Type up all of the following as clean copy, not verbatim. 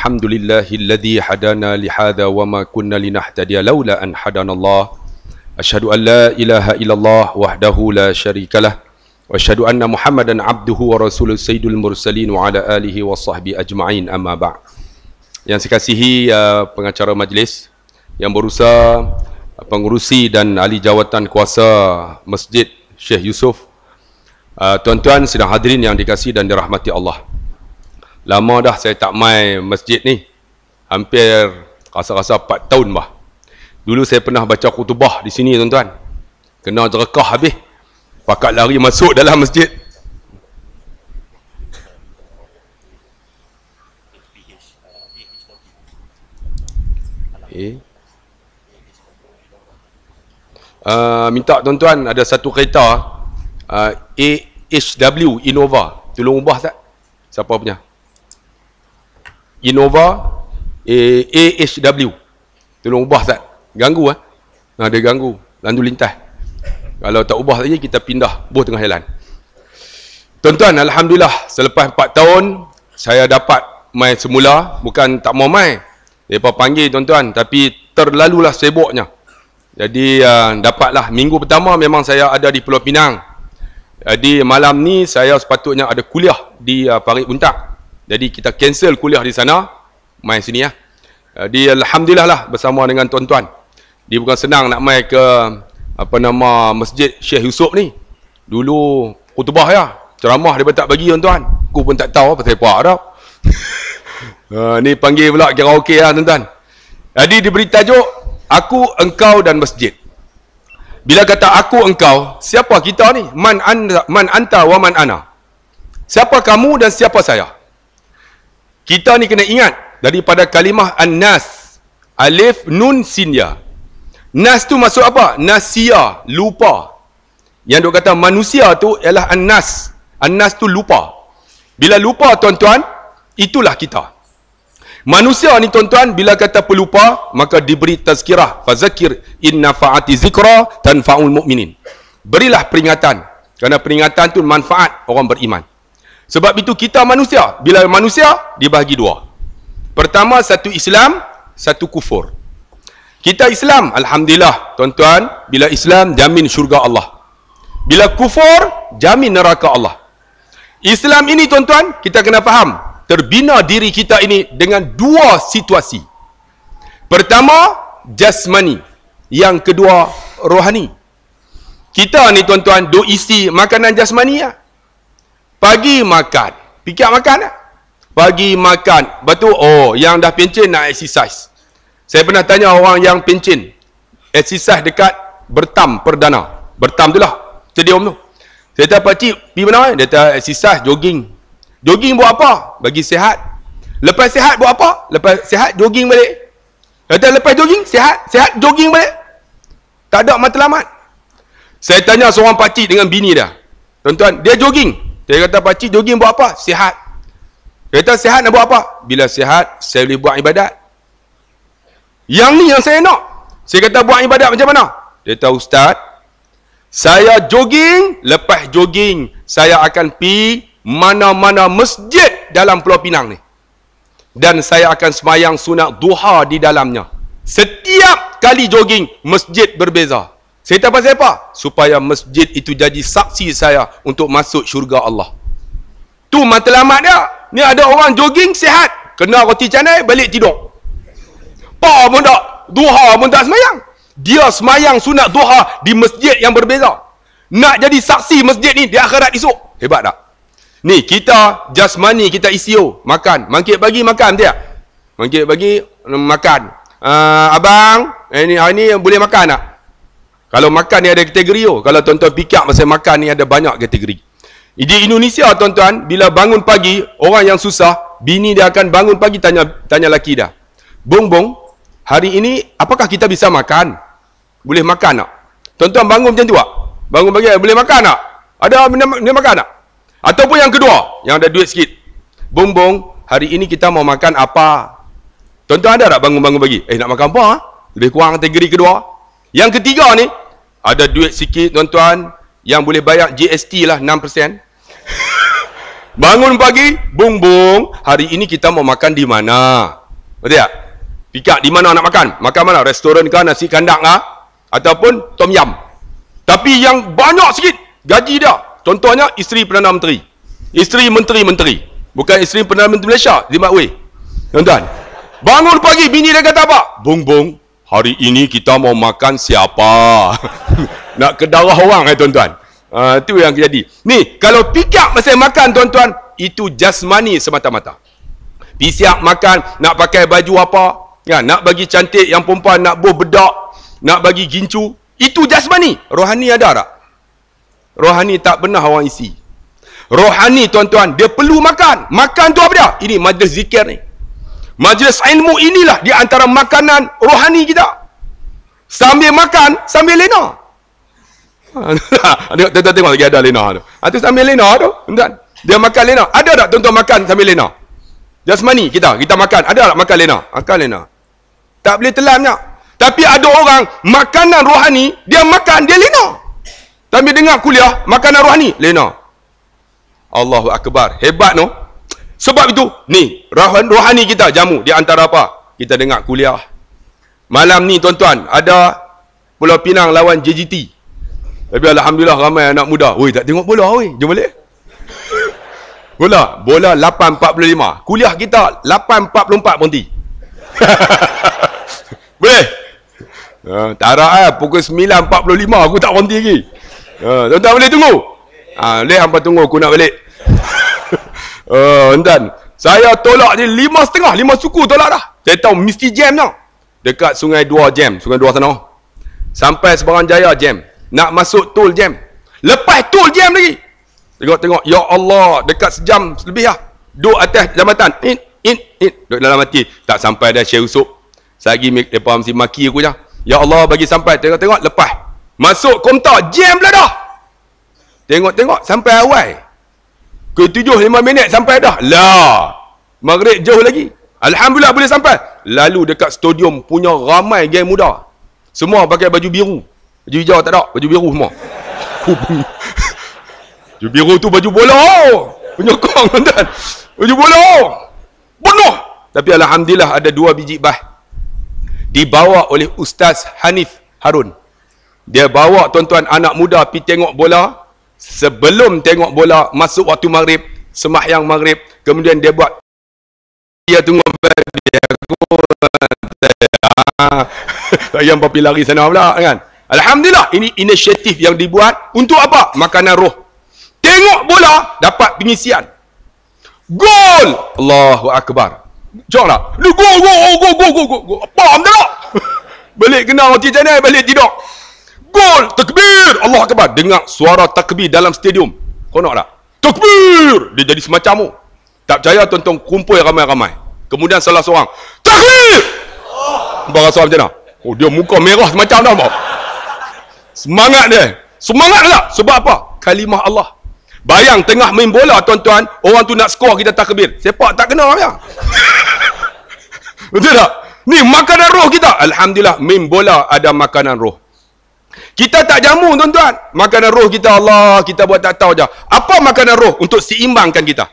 Alhamdulillahilladzi hadana lihada wa ma kunna linahtadiya laula an hadanallah. Asyhadu an la ilaha illallah wahdahu la syarikalah wa asyhadu anna Muhammadan abduhu wa rasuluhu sayyidul mursalin wa ala alihi wa sahbihi ajma'in, amma ba'. Yang saya kasihi pengacara majlis, yang berusaha, pengurusi dan ahli jawatan kuasa Masjid Syekh Yusof, tuan-tuan sidang hadirin yang dikasihi dan dirahmati Allah. Lama dah saya tak mai masjid ni, hampir rasa-rasa 4 tahun bah. Dulu saya pernah baca khutbah di sini tuan-tuan, kena jerekah habis, pakat lari masuk dalam masjid. Minta tuan-tuan ada satu kereta AHW Innova, tolong ubah tak? Siapa punya? Innova AHW, tolong ubah tak? Ganggu dia ganggu lalu lintas. Kalau tak ubah lagi kita pindah buah tengah jalan. Tuan-tuan, alhamdulillah selepas 4 tahun saya dapat mai semula. Bukan tak mau mai, mereka panggil tuan-tuan, tapi terlalulah sibuknya. Jadi dapatlah. Minggu pertama memang saya ada di Pulau Pinang. Jadi malam ni saya sepatutnya ada kuliah di Parit Buntang. Jadi kita cancel kuliah di sana, mai sini ya. Jadi alhamdulillah lah bersama dengan tuan-tuan. Dia bukan senang nak mai ke Masjid Syekh Yusof ni. Dulu khutbah ya, ceramah dia tak bagi tuan-tuan. Aku pun tak tahu pasal apa dah. Ni panggil pula karaoke lah tuan-tuan. Jadi diberi tajuk Aku, Engkau dan Masjid. Bila kata aku, engkau, siapa kita ni? Man anta wa man ana. Siapa kamu dan siapa saya? Kita ni kena ingat daripada kalimah an-nas, alif nun sin ya. Nas tu maksud apa? Nasia, lupa. Yang dok kata manusia tu ialah an-nas. An-nas tu lupa. Bila lupa tuan-tuan, itulah kita. Manusia ni tuan-tuan, bila kata pelupa, maka diberi tazkirah. Fazakir inna fa'ati zikra tanfa'ul mu'minin. Berilah peringatan, kerana peringatan tu manfaat orang beriman. Sebab itu kita manusia. Bila manusia, dibahagi 2. Pertama, satu Islam, satu kufur. Kita Islam, alhamdulillah tuan-tuan, bila Islam jamin syurga Allah. Bila kufur, jamin neraka Allah. Islam ini tuan-tuan, kita kena faham, terbina diri kita ini dengan 2 situasi. Pertama, jasmani. Yang kedua, rohani. Kita ni tuan-tuan, duk isi makanan jasmani ya. Pagi makan, fikir makan tak? Pagi makan, betul, yang dah pencen nak exercise. Saya pernah tanya orang yang pencen, exercise dekat Bertam Perdana. Bertam tu lah, stadium tu. Saya kata, pakcik, pergi mana? Dia kata, exercise, jogging. Jogging buat apa? Bagi sihat. Lepas sihat buat apa? Lepas sihat, jogging balik. Dia kata, lepas jogging, sihat, jogging balik. Tak ada matlamat. Saya tanya seorang pakcik dengan bini dia. Tuan-tuan, dia jogging. Dia kata, pakcik, jogging buat apa? Sihat. Dia kata, sihat nak buat apa? Bila sihat, saya boleh buat ibadat. Yang ni yang saya nak. Saya kata, buat ibadat macam mana? Dia kata, Ustaz, saya jogging, lepas jogging, saya akan pergi mana-mana masjid dalam Pulau Pinang ni. Dan saya akan semayang sunat duha di dalamnya. Setiap kali jogging, masjid berbeza. Saya kata, pasal apa? Supaya masjid itu jadi saksi saya untuk masuk syurga Allah. Tu matlamat dia. Ni ada orang jogging sihat, kena roti canai, balik tidur. Pa pun tak, duha pun tak semayang. Dia semayang sunat duha di masjid yang berbeza. Nak jadi saksi masjid ni di akhirat esok. Hebat tak? Ni kita jasmani, kita isio, makan. Mangkit bagi makan dia. Mangkit bagi makan. Abang, ini boleh makan tak? Kalau makan ni ada kategori. Kalau tuan-tuan fikir masa makan ni ada banyak kategori. Di Indonesia tuan-tuan, bila bangun pagi, orang yang susah, bini dia akan bangun pagi tanya laki dia. Bong, hari ini apakah kita bisa makan? Boleh makan tak? Tuan-tuan bangun macam tu tak? Bangun pagi, boleh makan tak? Ada benda makan tak? Ataupun yang kedua, yang ada duit sikit. Bong, hari ini kita mau makan apa? Tuan-tuan ada tak bangun-bangun pagi? Nak makan apa? Lebih kurang kategori kedua. Yang ketiga ni, ada duit sikit tuan-tuan, yang boleh bayar GST lah 6%. Bangun pagi, bung, hari ini kita mau makan di mana? Betul tak? Pikak di mana nak makan? Makan mana? Restoran kah, nasi kandang kah? Ataupun tom yam. Tapi yang banyak sikit gaji dia. Contohnya isteri Perdana Menteri. Isteri menteri-menteri. Bukan isteri Perdana Menteri Malaysia, Zimbabwe. Tuan-tuan. Bangun pagi, bini dia kata apa? Bung, hari ini kita mau makan siapa? Nak ke darah orang tuan-tuan. Itu yang jadi. Ni, kalau pikak masa makan tuan-tuan, itu jasmani semata-mata. Pisiak makan, nak pakai baju apa, ya, nak bagi cantik yang perempuan, nak buh bedak, nak bagi gincu, itu jasmani. Rohani ada tak? Rohani tak pernah orang isi. Rohani tuan-tuan, dia perlu makan. Makan tu apa dia? Ini majlis zikir ni. Majlis ilmu inilah di antara makanan rohani kita. Sambil makan, sambil lena. Tuan-tuan tengok lagi ada lena tu. Itu sambil lena tu. Tuan-tuan, dia makan lena. Ada tak tuan-tuan makan sambil lena? Jasmani kita makan. Ada tak makan lena? Makan lena. Tak boleh telannya. Tapi ada orang makanan rohani, dia makan, dia lena. Sambil dengar kuliah, makanan rohani, lena. Allahu Akbar. Hebat no. Sebab itu, ni, rohani kita jamu. Di antara apa? Kita dengar kuliah. Malam ni tuan-tuan, ada Pulau Pinang lawan JGT. Tapi alhamdulillah ramai anak muda. Oi, tak tengok bola oi. Jom balik. Bola 8.45. Kuliah kita 8.44 berhenti. Boleh? Tak pukul 9.45 aku tak berhenti lagi. Tuan-tuan boleh tunggu? Boleh hampa tunggu aku nak balik. Tuan, saya tolak je 5.30, 5 suku tolak dah. Saya tahu mesti jam tau. Dekat Sungai Dua jam, Sungai Dua sana. Sampai Seberang Jaya jam. Nak masuk tol jam. Lepas tol jam lagi. Tengok, ya Allah, dekat sejam lebih lah. Duduk atas jambatan. Duduk dalam hati. Tak sampai dah Syekh Usop. Selagi mereka mesti maki aku je. Ya Allah, bagi sampai. Tengok, lepas. Masuk komtar, jam pula dah. Tengok, sampai awal. Ke 7-5 minit sampai dah. Lah. Maghrib jauh lagi. Alhamdulillah boleh sampai. Lalu dekat stadium punya ramai geng muda. Semua pakai baju biru. Baju hijau tak ada. Baju biru semua. Baju biru tu baju bola. Penyokong tuan-tuan. Baju bola. Penuh. Tapi alhamdulillah ada 2 biji bah. Dibawa oleh Ustaz Hanif Harun. Dia bawa tuan-tuan anak muda pergi tengok bola. Sebelum tengok bola, masuk waktu maghrib, sembahyang maghrib, kemudian dia buat, dia tunggu dia yang papi lari sana pula kan. Alhamdulillah, ini inisiatif yang dibuat untuk apa? Makanan roh. Tengok bola, dapat pengisian. Gol! Allahu Akbar. Jom lah. Go. Apa tak? Balik kena roti canai, balik tidur. Gol, takbir, Allah Akbar. Dengar suara takbir dalam stadium. Kau nak tak? Takbir! Dia jadi semacam tu. Tak percaya tuan-tuan kumpul ramai-ramai. Kemudian salah seorang, takbir! Rasa macam mana? Oh, dia muka merah semacam dah. Semangat dia. Semangat tak? Sebab apa? Kalimah Allah. Bayang tengah main bola tuan-tuan, orang tu nak skor kita takbir. Sepak tak kena ya. Betul tak? Ni makanan roh kita. Alhamdulillah, main bola ada makanan roh. Kita tak jamu tuan-tuan. Makanan roh kita Allah, kita buat tak tahu je. Apa makanan roh untuk seimbangkan kita?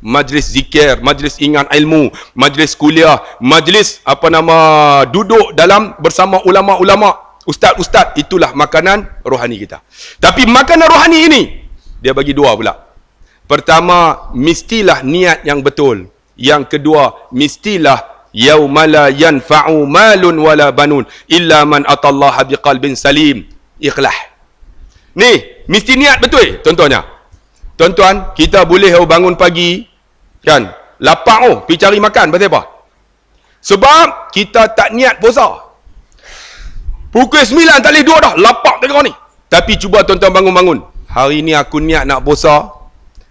Majlis zikir, majlis ingat ilmu, majlis kuliah, majlis duduk dalam bersama ulama-ulama, ustaz-ustaz. Itulah makanan rohani kita. Tapi makanan rohani ini dia bagi 2 pula. Pertama, mestilah niat yang betul. Yang kedua, mestilah yauma la yanfa'u malun wala banun illa man atallaha biqalbin salim. Ikhlas. Ni mesti niat betul contohnya. Tuan-tuan, kita boleh bangun pagi kan, lapang pergi cari makan. Pasal apa? Sebab kita tak niat puasa. Pukul 9 tak boleh duduk dah, lapang tengok ni. Tapi cuba tuan-tuan bangun-bangun. Hari ni aku niat nak puasa.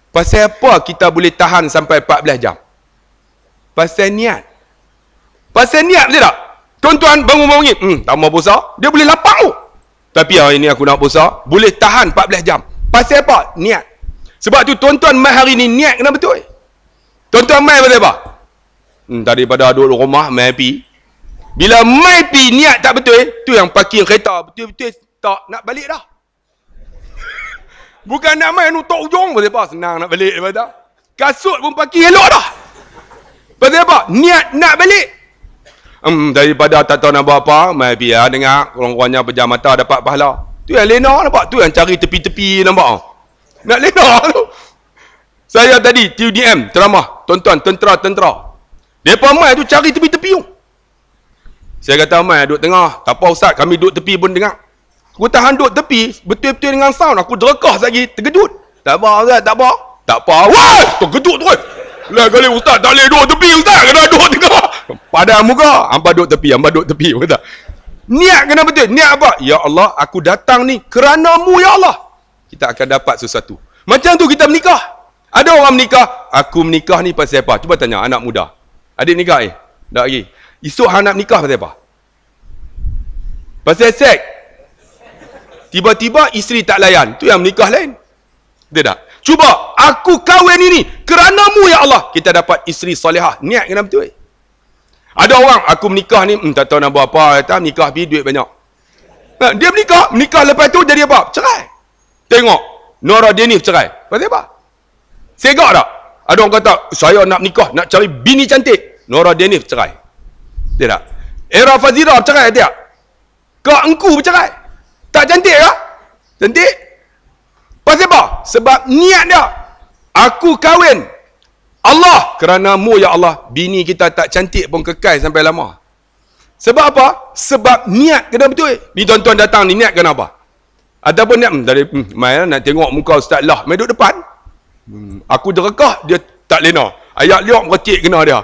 Pasal apa kita boleh tahan sampai 14 jam? Pasal niat. Pasal niat betul tak? Tuan-tuan bangun-bangun, tak mau puasa, dia boleh lapang tu. Tapi hari ni aku nak puasa, boleh tahan 14 jam. Pasal apa? Niat. Sebab tu tuan-tuan mai hari ni niat kena betul. Tuan-tuan mai pasal apa? Daripada duduk rumah, mai pi. Bila mai pi niat tak betul, tu yang parking kereta betul-betul tak nak balik dah. Bukan nak mai nutuk ujung pasal apa? Senang nak balik daripada. Kasut pun pakai elok dah. Pasal apa? Niat nak balik. Daripada tak tahu nak buat apa, mai biar dengar orang-orangnya pejam mata dapat pahala. Tu yang lena nampak. Tu yang cari tepi-tepi nampak. Nak lena tu. Saya tadi TUDM ceramah, tuan-tuan tentera. Depa mai tu cari tepi-tepi tu. Saya kata mai duduk tengah. Tak apa ustaz, kami duduk tepi pun dengar. Aku tahan duduk tepi betul-betul dengan sound. Aku derekah lagi, terkejut. Tak apa ustaz, tak apa. Tak apa. Wah, terkejut terus. Lah kali ustaz tak boleh duduk tepi ustaz, kena duduk tengah. Padam muka, hangpa duduk tepi, kata. Niat kena betul. Niat apa? Ya Allah, aku datang ni kerana-Mu ya Allah. Kita akan dapat sesuatu. Macam tu kita menikah. Ada orang menikah, aku menikah ni pasal apa? Cuba tanya anak muda. Adik nikah tak lagi. Esok hang nak menikah pasal apa? Pasal seks. Tiba-tiba isteri tak layan. Tu yang menikah lain. Betul tak? Cuba, aku kahwin ini kerana-Mu ya Allah. Kita dapat isteri solehah. Niat kena betul. Ada orang, aku menikah ni, tak tahu nak buat apa. Kata, menikah pergi duit banyak. Dia menikah lepas tu jadi apa? Cerai. Tengok, Nora Denif cerai. Pasal apa? Segak tak? Ada orang kata, saya nak menikah, nak cari bini cantik. Nora Denif cerai. Dia tak? Era Fazira cerai tak? Kak Engku bercerai. Tak cantik ke? Cantik? Pasal apa? Sebab niat dia. Aku kahwin Allah kerana-Mu ya Allah. Bini kita tak cantik pun kekal sampai lama. Sebab apa? Sebab niat kena betul. Ni tuan-tuan datang ni niat kena apa? Ataupun niat dari mai nak tengok muka ustaz lah, mai duduk depan. Aku derekah, dia tak lena. Ayat liok merecik kena dia.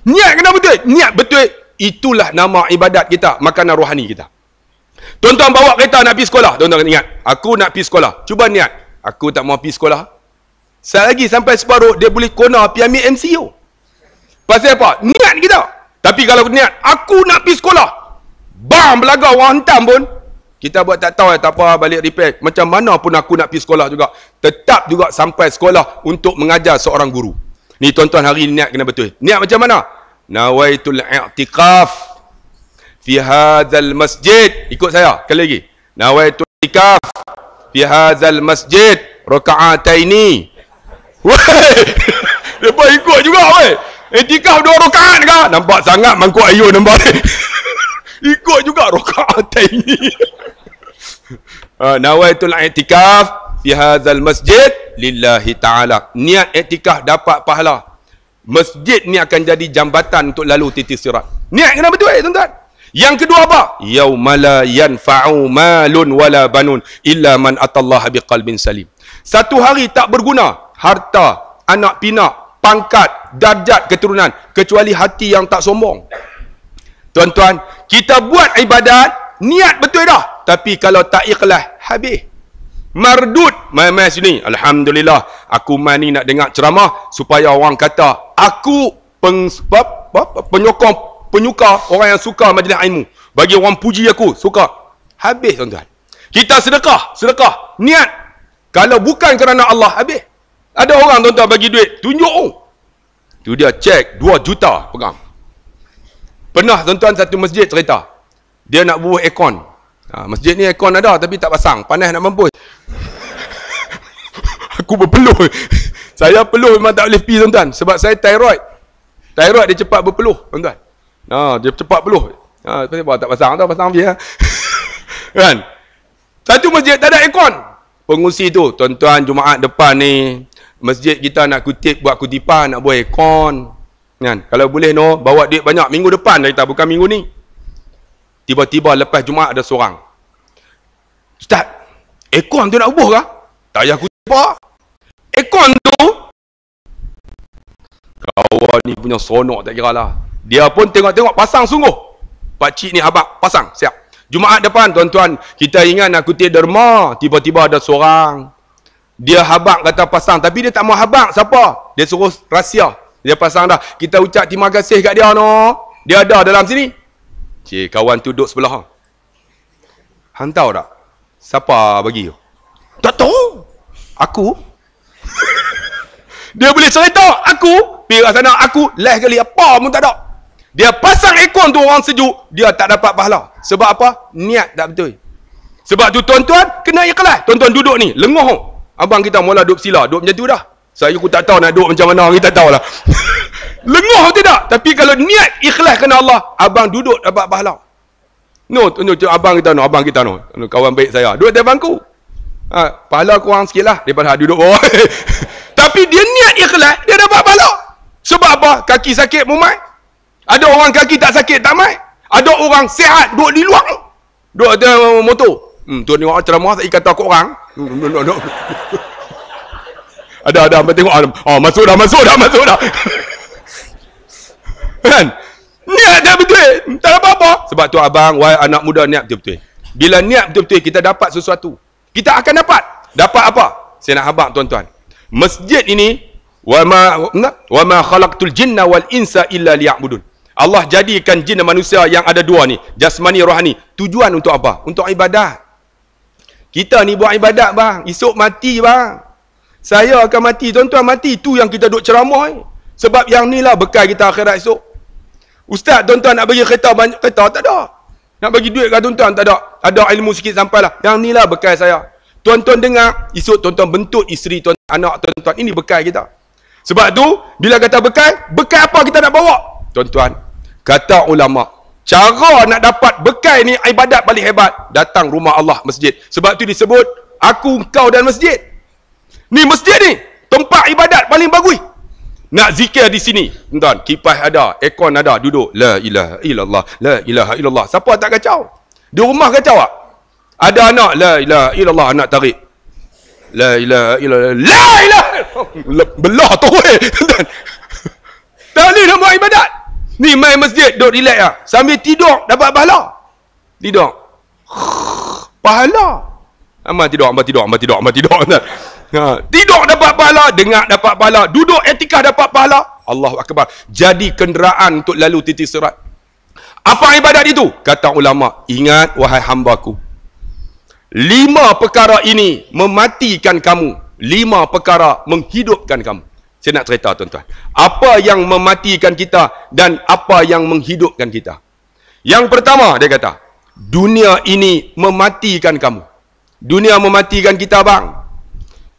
Niat kena betul. Niat betul. Itulah nama ibadat kita, makanan rohani kita. Tuan-tuan bawa kereta nak pergi sekolah. Tuan-tuan ingat, aku nak pergi sekolah. Cuba niat. Aku tak mau pergi sekolah. Sekali lagi sampai separuh, dia boleh kona pergi ambil MCO. Pasal apa? Niat kita. Tapi kalau niat, aku nak pergi sekolah. Bam, belagak orang hantam pun. Kita buat tak tahu, tak apa, balik repair. Macam mana pun aku nak pergi sekolah juga. Tetap juga sampai sekolah untuk mengajar seorang guru. Ni tuan-tuan hari ni niat kena betul. Niat macam mana? Nawaitul i'tikaf fi hadzal masjid. Ikut saya, sekali lagi. Nawaitul i'tikaf fi hadzal masjid raka'ataini. Weh, depa ikut juga weh. I'tikaf 2 rakaat ke? Nampak sangat mangkuk ayun nampak. Ikut juga raka'ataini. Nawaitul i'tikaf fi hadzal masjid lillahi ta'ala. Niat i'tikaf dapat pahala. Masjid ni akan jadi jambatan untuk lalu titis sirat. Niat kena betul tuan-tuan. Yang kedua apa? Yaumala yanfa'u malun wala banun illa man atallaha biqalbin salim. Satu hari tak berguna harta, anak pinak, pangkat, darjat keturunan kecuali hati yang tak sombong. Tuan-tuan, kita buat ibadat, niat betul dah. Tapi kalau tak ikhlas, habis. Mardud. Mai sini. Alhamdulillah. Aku mai ni nak dengar ceramah supaya orang kata, aku penyuka, orang yang suka majlis ilmu. Bagi orang puji aku, suka. Habis tuan-tuan. Kita sedekah. Niat. Kalau bukan kerana Allah, habis. Ada orang tuan-tuan bagi duit, tunjuk. Tu dia cek 2 juta pegang. Pernah tuan-tuan satu masjid cerita. Dia nak bubuh aircon. Masjid ni aircon ada tapi tak pasang. Panas nak mampus. Aku berpeluh. Saya peluh memang tak boleh pergi tuan-tuan. Sebab saya thyroid. Thyroid dia cepat berpeluh tuan-tuan. Dia cepat peluh. Sebab tak pasang. Tak pasang dia. Kan? Satu masjid tak ada aircon. Pengusi tu, tuan-tuan Jumaat depan ni, masjid kita nak buat kutipan, nak buat aircon. Kan? Kalau boleh bawa duit banyak minggu depan dah kita, bukan minggu ni. Tiba-tiba lepas Jumaat ada seorang. Ustaz, aircon tu nak bubuh ke? Tak payah kutip apa. Aircon tu, kawan ni punya sonok tak kira lah. Dia pun tengok-tengok pasang sungguh. Pakcik ni abang, pasang, siap. Jumaat depan tuan-tuan, kita ingat nak kutip derma, tiba-tiba ada seorang. Dia habaq kata pasang, tapi dia tak mau habaq siapa? Dia suruh rahsia. Dia pasang dah. Kita ucap terima kasih kat dia Dia ada dalam sini. Cik, kawan tu duduk sebelah. Hang tahu tak? Siapa bagi? Tak tahu. Aku. Dia boleh cerita aku, pergi kat sana aku, last kali apa pun tak ada. Dia pasang aircon tu orang sejuk, dia tak dapat pahala. Sebab apa? Niat tak betul. Sebab tu tuan-tuan kena ikhlas. Tuan-tuan duduk ni, lengoh. Abang kita mula duduk sila, duduk macam tu dah. Saya aku tak tahu nak duduk macam mana, kita tak tahulah. Lenguh tidak? Tapi kalau niat ikhlas kerana Allah, abang duduk dapat pahala. No, abang kita no. Kawan baik saya. Duduk atas bangku. Pahala kurang sikit lah daripada duduk bawah. Tapi dia niat ikhlas, dia dapat pahala. Sebab apa? Kaki sakit mumat. Ada orang kaki tak sakit tak mai. Ada orang sihat duduk di luar. Duduk atas motor. Tuan tengok ceramah tak kata kat orang. Ada abang tengok. Masuk dah. Kan? Niat dah betul. Tak ada apa-apa. Sebab tu abang, wahai anak muda, niat betul-betul. Bila niat betul-betul, kita dapat sesuatu. Kita akan dapat. Dapat apa? Saya nak habaq tuan-tuan. Masjid ini, wa ma khalaqtul jinna wal insa illa liya'budun. Allah jadikan jin dan manusia yang ada dua ni, jasmani rohani. Tujuan untuk apa? Untuk ibadat. Kita ni buat ibadat bang. Esok mati bang. Saya akan mati. Tuan-tuan mati. Tu yang kita duk ceramah. Sebab yang ni lah bekal kita akhirat esok. Ustaz, tuan-tuan nak bagi kereta banyak kereta? Tak ada. Nak bagi duit ke tuan-tuan? Tak ada. Ada ilmu sikit sampailah. Yang ni lah bekal saya. Tuan-tuan dengar. Esok tuan-tuan bentuk isteri tuan-tuan, anak tuan-tuan. Ini bekal kita. Sebab tu, bila kata bekal apa kita nak bawa? Tuan-tuan, kata ulama, cara nak dapat bekal ni ibadat paling hebat. Datang rumah Allah, masjid. Sebab tu disebut, aku, kau dan masjid. Ni masjid ni, tempat ibadat paling bagus. Nak zikir di sini, tuan, kipas ada, aircon ada, duduk. La ilaha illallah, la ilaha illallah. Siapa tak kacau? Di rumah kacau tak? Ada anak, la ilaha illallah, anak tarik. La ilaha illallah, la ilaha illallah. Belah tu tuan. Tak boleh nak buat ibadat. Ni main masjid, duduk relax lah. Sambil tidur, dapat pahala. Tidur. Pahala. Amal tidur. Tidur dapat pahala, dengar dapat pahala, duduk etikah dapat pahala. Allahu Akbar. Jadi kenderaan untuk lalu titik sirat. Apa ibadat itu? Kata ulama, ingat wahai hambaku, 5 perkara ini mematikan kamu, 5 perkara menghidupkan kamu. Saya nak cerita tuan-tuan. Apa yang mematikan kita dan apa yang menghidupkan kita. Yang pertama dia kata, dunia ini mematikan kamu. Dunia mematikan kita bang.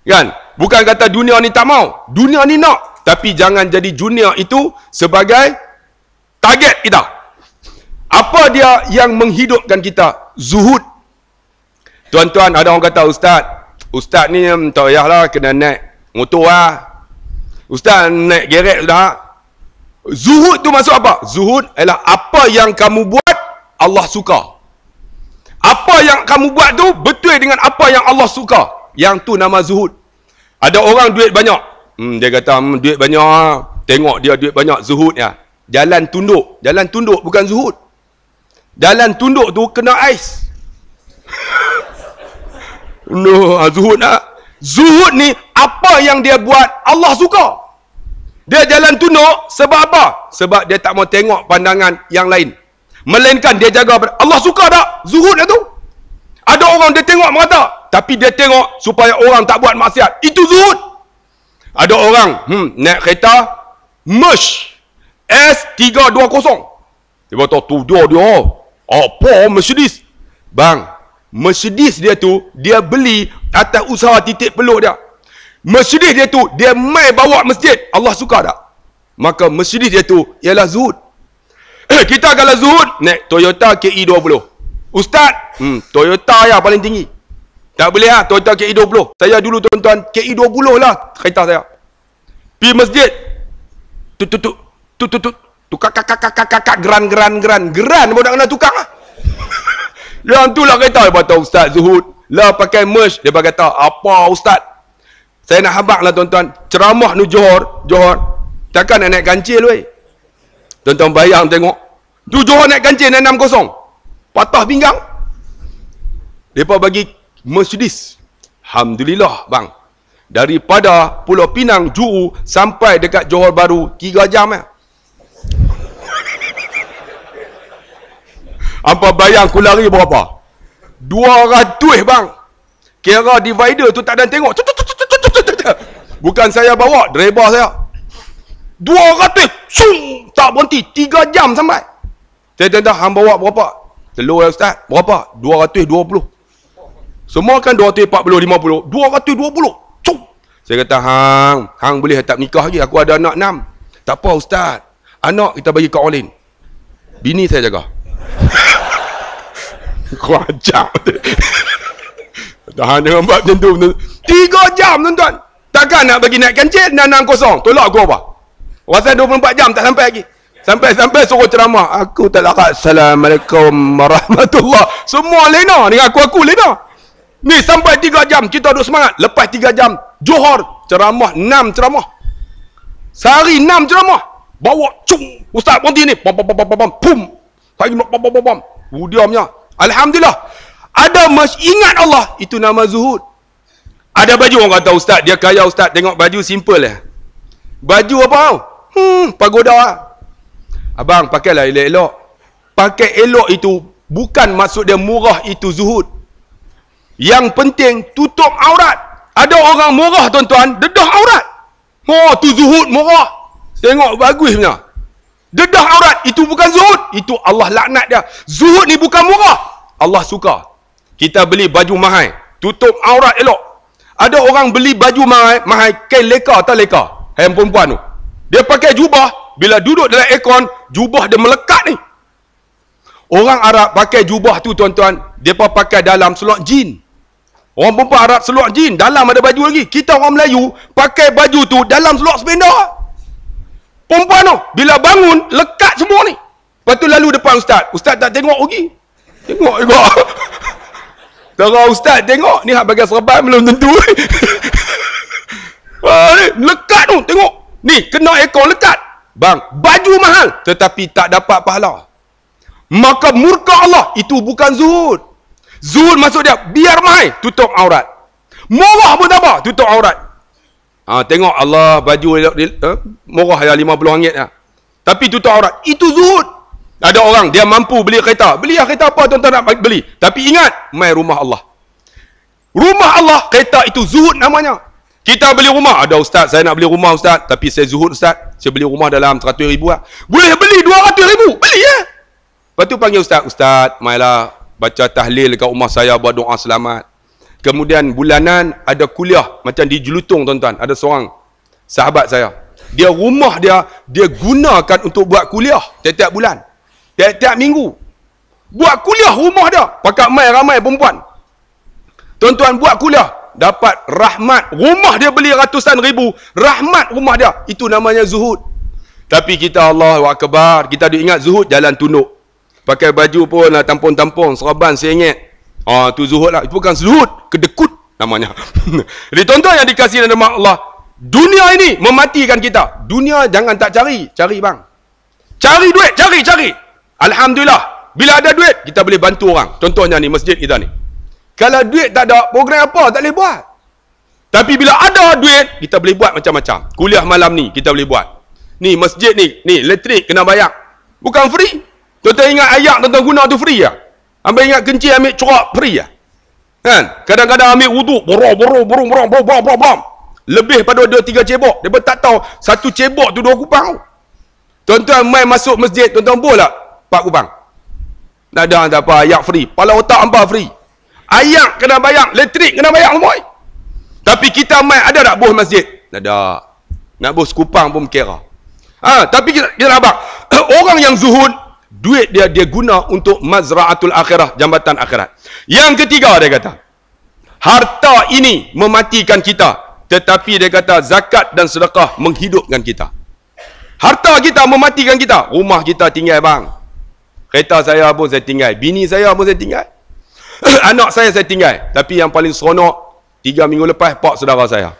Kan? Bukan kata dunia ni tak mau. Dunia ni nak. Tapi jangan jadi dunia itu sebagai target kita. Apa dia yang menghidupkan kita? Zuhud. Tuan-tuan, ada orang kata, Ustaz ni tak payahlah kena naik motor lah. Ustaz naik geret sudah. Zuhud tu maksud apa? Zuhud adalah apa yang kamu buat Allah suka. Apa yang kamu buat tu betul dengan apa yang Allah suka. Yang tu nama zuhud. Ada orang duit banyak. Dia kata duit banyak. Tengok dia duit banyak, zuhud ya. Jalan tunduk. Jalan tunduk bukan zuhud. Jalan tunduk tu kena ais. No, zuhud lah. Zuhud ni apa yang dia buat Allah suka. Dia jalan tunduk sebab apa? Sebab dia tak mau tengok pandangan yang lain. Melainkan dia jaga Allah suka tak? Zuhud itu. Ada orang dia tengok merata, tapi dia tengok supaya orang tak buat maksiat. Itu zuhud. Ada orang naik kereta Merc S320. Dia kata tu dia apa Mercedes? Bang, Mercedes dia tu dia beli atas usaha titik peluk dia. Mercedes dia tu dia mai bawa masjid. Allah suka tak? Maka Mercedes dia tu ialah zuhud. Kita kalau zuhud naik Toyota KE20. Ustaz, Toyota yang paling tinggi. Tak boleh lah Toyota KE20. Saya dulu tuan-tuan KE20 lah kereta saya. Pergi masjid. Tukak geran pun nak kena tukang lah. Yang tu lah kereta. Dia kata Ustaz zuhud. Lah pakai Merc. Dia kata apa Ustaz? Saya nak habaq lah tuan-tuan. Ceramah ni Johor. Takkan nak naik kancil weh. Tuan-tuan bayang tengok. Tu Johor naik kancil 660. Patah pinggang. Mereka bagi Mercedes. Alhamdulillah bang. Daripada Pulau Pinang, Ju'u sampai dekat Johor Baru 3 jam ya. Apa bayang aku lari berapa? 200 bang. Kira divider tu tak ada tengok. Bukan saya bawa, driver saya. 200. Tak berhenti. 3 jam sampai. Saya tanya hang bawa berapa? Telur ya Ustaz. Berapa? 220. Semua kan 240, 50. 220. Saya kata, hang boleh tak nikah lagi? Aku ada anak 6. Tak apa ustaz. Anak kita bagi kat orang lain. Bini saya jaga. Kau ajak. Tahan dengan buat macam tu. 3 jam tuan-tuan. Takkan nak bagi naik kancil, nanang kosong. Tolak aku apa? Pasal 24 jam tak sampai lagi. Sampai suruh ceramah. Aku tak larat. Assalamualaikum warahmatullahi. Semua lena dengan aku lena. Ni sampai 3 jam kita duduk semangat. Lepas 3 jam Johor ceramah 6 ceramah. Sehari 6 ceramah. Bawa cung ustaz berhenti ni. Pum. Pagi pum. Diamnya. Alhamdulillah. Ada ingat Allah, itu nama zuhud. Ada baju orang kata ustaz, dia kaya ustaz, tengok baju simple lah. Baju apa tau? Pagoda lah. Abang pakailah elok-elok. Pakai elok itu bukan maksud dia murah, itu zuhud. Yang penting tutup aurat. Ada orang murah tuan-tuan, dedah aurat. Oh, tu zuhud murah. Tengok bagus punya. Dedah aurat itu bukan zuhud, itu Allah laknat dia. Zuhud ni bukan murah. Allah suka. Kita beli baju mahal, tutup aurat elok. Ada orang beli baju mahal, kain leka atau leka. Yang perempuan tu. Dia pakai jubah, bila duduk dalam aircon, jubah dia melekat ni. Orang Arab pakai jubah tu tuan-tuan, dia pakai dalam seluar jin. Orang perempuan Arab seluar jin, dalam ada baju lagi. Kita orang Melayu pakai baju tu dalam seluar sependa. Perempuan tu bila bangun lekat semua ni. Lepas tu lalu depan ustaz. Ustaz tak tengok lagi. Tengok juga. Tengok ustaz tengok ni hak bagai serban belum tentu. Lekat tu tengok. Ni kena ekor lekat. Bang, baju mahal tetapi tak dapat pahala. Maka murka Allah itu bukan zuhud. Zuhud maksud dia biar mahal tutup aurat. Murah pun tak apa tutup aurat. Tengok Allah baju murah ya RM50 ya. Tapi tutup aurat. Itu zuhud. Ada orang dia mampu beli kereta. Beli kereta apa tuan-tuan nak beli. Tapi ingat, mai rumah Allah. Rumah Allah, kereta itu zuhud namanya. Kita beli rumah. Ada ustaz, saya nak beli rumah ustaz. Tapi saya zuhud ustaz. Saya beli rumah dalam 100 ribu lah. Boleh beli 200 ribu. Beli ya. Lepas tu panggil ustaz. Ustaz, mailah baca tahlil kat rumah saya buat doa selamat. Kemudian bulanan ada kuliah macam di Jelutong tuan-tuan. Ada seorang sahabat saya. Dia rumah dia gunakan untuk buat kuliah tiap-tiap bulan. Tiap-tiap minggu. Buat kuliah rumah dia. Pakat mai ramai perempuan. Tuan-tuan buat kuliah. Dapat rahmat. Rumah dia beli ratusan ribu. Rahmat rumah dia. Itu namanya zuhud. Tapi kita Allahu Akbar. Kita ada ingat zuhud jalan tunduk. Pakai baju pun lah tampon-tampon. Serban RM1. Tu zuhud lah. Itu bukan zuhud. Kedekut namanya. Jadi tuan-tuan yang dikasihi nama Allah. Dunia ini mematikan kita. Dunia jangan tak cari. Cari bang. Cari duit. Cari. Alhamdulillah. Bila ada duit, kita boleh bantu orang. Contohnya ni, masjid kita ni. Kalau duit tak ada, program apa tak boleh buat. Tapi bila ada duit, kita boleh buat macam-macam. Kuliah malam ni, kita boleh buat. Ni, masjid ni elektrik kena bayar. Bukan free. Tuan-tuan ingat ayak tuan-tuan guna tu free ya? Ambil ingat kencing ambil corak free ya? Kan? Kadang-kadang ambil wuduk, borong. Lebih pada 2-3 cebok. Dia pun tak tahu, satu cebok tu 2 kupang. Tuan-tuan main masuk masjid, tuan-tuan boleh tak? 4 kupang. Tak ada tak apa, ayak free. Pala otak hampa free. Ayak kena bayar, elektrik kena bayar semua. Tapi kita main ada tak bos masjid? Tak ada. Nak bos kupang pun kira. Tapi kita nampak orang yang zuhud, duit dia guna untuk mazra'atul akhirah, jambatan akhirat. Yang ketiga dia kata, harta ini mematikan kita, tetapi dia kata zakat dan sedekah menghidupkan kita. Harta kita mematikan kita. Rumah kita tinggal bang. Kereta saya pun saya tinggal. Bini saya pun saya tinggal. Anak saya tinggal. Tapi yang paling seronok, 3 minggu lepas, pak saudara saya.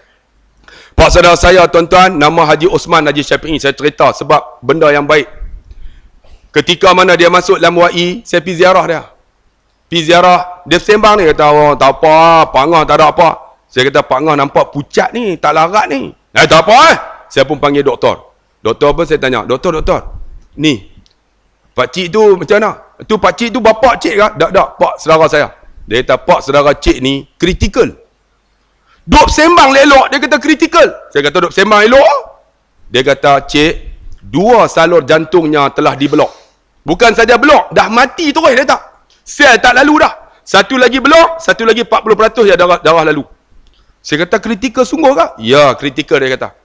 Pak saudara saya tuan-tuan, nama Haji Osman Haji Syafi'i. Saya cerita sebab benda yang baik. Ketika mana dia masuk dalam WAI, saya pergi ziarah dia. Pergi ziarah, dia sembang ni. Kata, tak apa, Pak Ngah tak ada apa. Saya kata, Pak Ngah nampak pucat ni, tak larat ni. Tak apa Saya pun panggil doktor. Doktor pun saya tanya, doktor, ni, pakcik tu macam mana? Tu pakcik tu bapak cik ke? Tak, pak saudara saya. Dia kata, pak saudara cik ni kritikal. Duk sembang elok, dia kata kritikal. Saya kata, duk sembang elok. Dia kata, cik, 2 salur jantungnya telah diblok. Bukan saja blok, dah mati terus dia tak. Sel tak lalu dah. Satu lagi blok, satu lagi 40% ya darah lalu. Saya kata kritikal sungguh kah? Ya, kritikal dia kata.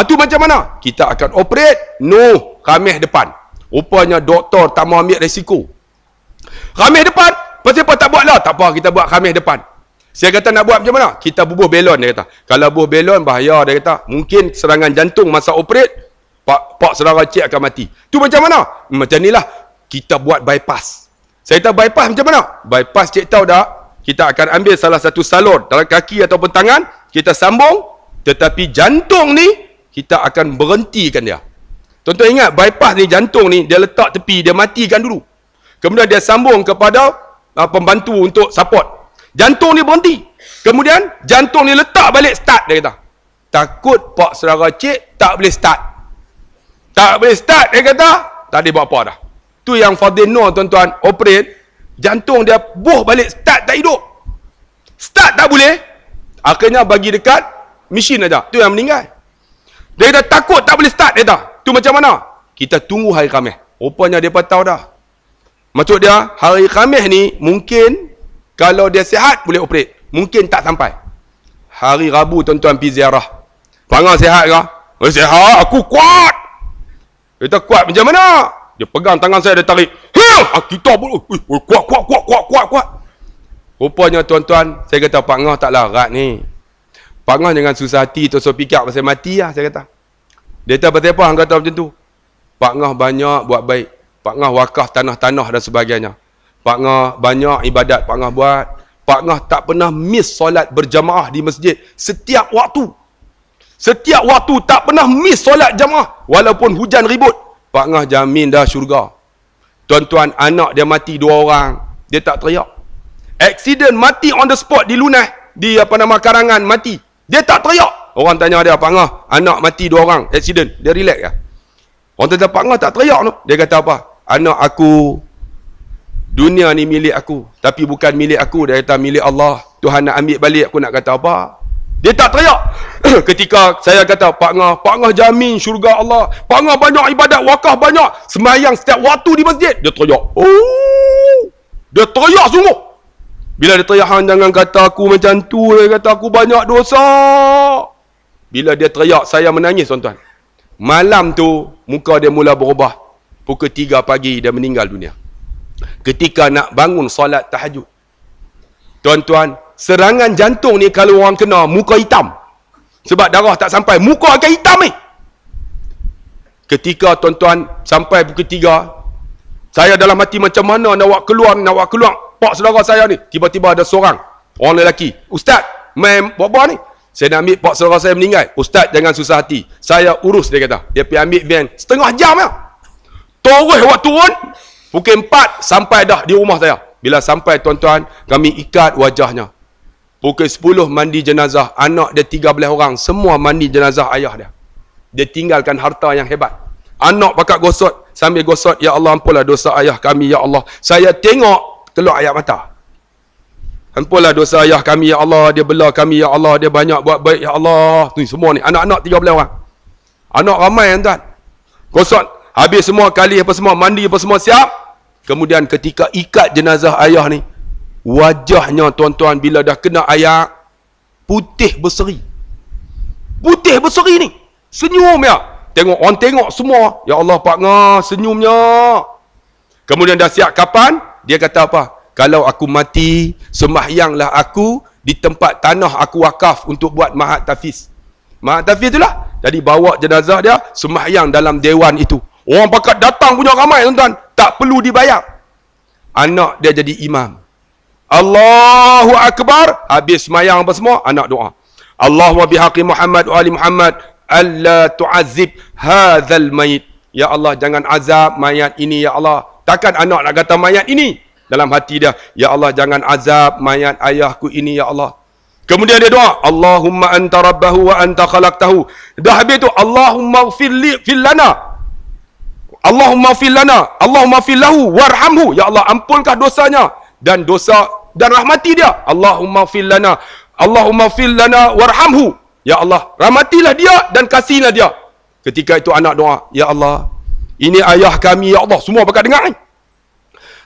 Tu macam mana? Kita akan operate. No, khameh depan. Rupanya doktor tak mau ambil risiko. Khameh depan. Pasal apa tak buat lah? Tak apa, kita buat khameh depan. Saya kata nak buat macam mana? Kita bubuh belon, dia kata. Kalau bubuh belon, bahaya, dia kata. Mungkin serangan jantung masa operate, pak saudara cik akan mati. Tu macam mana? Macam ni lah. Kita buat bypass. Saya kata bypass macam mana? Bypass cik tahu tak? Kita akan ambil salah satu salur dalam kaki ataupun tangan, kita sambung, tetapi jantung ni, kita akan berhentikan dia. Tuan-tuan ingat, bypass ni, jantung ni, dia letak tepi, dia matikan dulu. Kemudian dia sambung kepada pembantu untuk support. Jantung ni berhenti. Kemudian, jantung ni letak balik start, dia kata. Takut pak saudara cik, tak boleh start. Tak boleh start, dia kata, tak ada buat apa dah. Tu yang Fadil Nur, tuan-tuan, operate, jantung dia buh balik, start tak hidup. Start tak boleh. Akhirnya bagi dekat mesin aja. Tu yang meninggal. Dia kata takut tak boleh start, dia kata. Tu macam mana? Kita tunggu hari Khamis. Rupanya dia tahu dah. Maksud dia, hari Khamis ni mungkin kalau dia sihat boleh operate. Mungkin tak sampai. Hari Rabu tuan-tuan pergi ziarah. Pangang sihat ke? Sihat, aku kuat. Dia kata kuat macam mana? Dia pegang tangan saya, dia tarik. Kita pun kuat. Rupanya tuan-tuan, saya kata Pak Ngah tak larat ni. Pak Ngah jangan susah hati tu fikir pasal mati lah, saya kata. Dia kata pasal apa hang kata macam tu? Pak Ngah banyak buat baik. Pak Ngah wakaf tanah-tanah dan sebagainya. Pak Ngah banyak ibadat Pak Ngah buat. Pak Ngah tak pernah miss solat berjamaah di masjid setiap waktu. Setiap waktu tak pernah miss solat jamaah walaupun hujan ribut. Pak Ngah jamin dah syurga. Tuan-tuan, anak dia mati 2 orang, dia tak teriak. Accident, mati on the spot di Lunai, di Karangan, mati. Dia tak teriak. Orang tanya dia, Pak Ngah, anak mati 2 orang, accident. Dia relax ya. Orang tanya, Pak Ngah tak teriak tu. Dia kata apa? Anak aku, dunia ni milik aku. Tapi bukan milik aku. Dia kata milik Allah. Tuhan nak ambil balik, aku nak kata apa? Dia tak teriak. Ketika saya kata, Pak Ngah jamin syurga Allah. Pak Ngah banyak ibadat, wakaf banyak. Semayang setiap waktu di masjid. Dia teriak. Oh, dia teriak sungguh. Bila dia teriak, hang jangan kata aku macam tu. Dia kata aku banyak dosa. Bila dia teriak, saya menangis tuan-tuan. Malam tu, muka dia mula berubah. Pukul 3 pagi, dia meninggal dunia. Ketika nak bangun solat tahajud. Tuan-tuan, serangan jantung ni kalau orang kena, muka hitam. Sebab darah tak sampai, muka akan hitam ni. Ketika tuan-tuan sampai pukul 3, saya dalam hati macam mana nak buat keluar. Pak saudara saya ni, tiba-tiba ada seorang, orang lelaki. Ustaz, main buat-buat ni. Saya nak ambil pak saudara saya meninggal. Ustaz, jangan susah hati. Saya urus, dia kata. Dia pergi ambil van, setengah jam ya. Terus awak turun, pukul 4 sampai dah di rumah saya. Bila sampai tuan-tuan, kami ikat wajahnya. Pukul 10 mandi jenazah. Anak dia 13 orang. Semua mandi jenazah ayah dia. Dia tinggalkan harta yang hebat. Anak pakat gosot. Sambil gosot, ya Allah ampunlah dosa ayah kami, ya Allah. Saya tengok keluar air mata. Ampunlah dosa ayah kami, ya Allah. Dia bela kami, ya Allah. Dia banyak buat baik, ya Allah. Ni semua ni. Anak-anak 13 orang. Anak ramai tuan. Gosot. Habis semua kali apa semua. Mandi apa semua siap. Kemudian ketika ikat jenazah ayah ni, wajahnya tuan-tuan bila dah kena air, putih berseri. Putih berseri ni. Senyum ya. Orang tengok semua. Ya Allah Pak Ngah, senyumnya. Kemudian dah siap kapan? Dia kata apa? Kalau aku mati, sembahyanglah aku di tempat tanah aku wakaf untuk buat mahat tafiz. Mahat tafiz itulah. Jadi bawa jenazah dia, sembahyang dalam dewan itu. Orang pakat datang punya ramai tuan-tuan. Tak perlu dibayar. Anak dia jadi imam. Allahu Akbar. Habis semayang apa semua, anak doa. Allahumma bihaqi Muhammad wa ali Muhammad. Alla tu'azib hadzal mayit. Ya Allah, jangan azab mayat ini, ya Allah. Takkan anak nak kata mayat ini? Dalam hati dia, ya Allah, jangan azab mayat ayahku ini, ya Allah. Kemudian dia doa, Allahumma anta rabbahu wa anta khalaqtahu. Dah habis tu, Allahumma fil lana. Allahumma fil lana, Allahumma fil lahu warhamhu. Ya Allah, ampunkah dosanya dan rahmati dia. Allahumma fil lana, Allahumma fil lana warhamhu. Ya Allah, rahmatilah dia dan kasihilah dia. Ketika itu anak doa, ya Allah, ini ayah kami, ya Allah. Semua pakat dengar ni.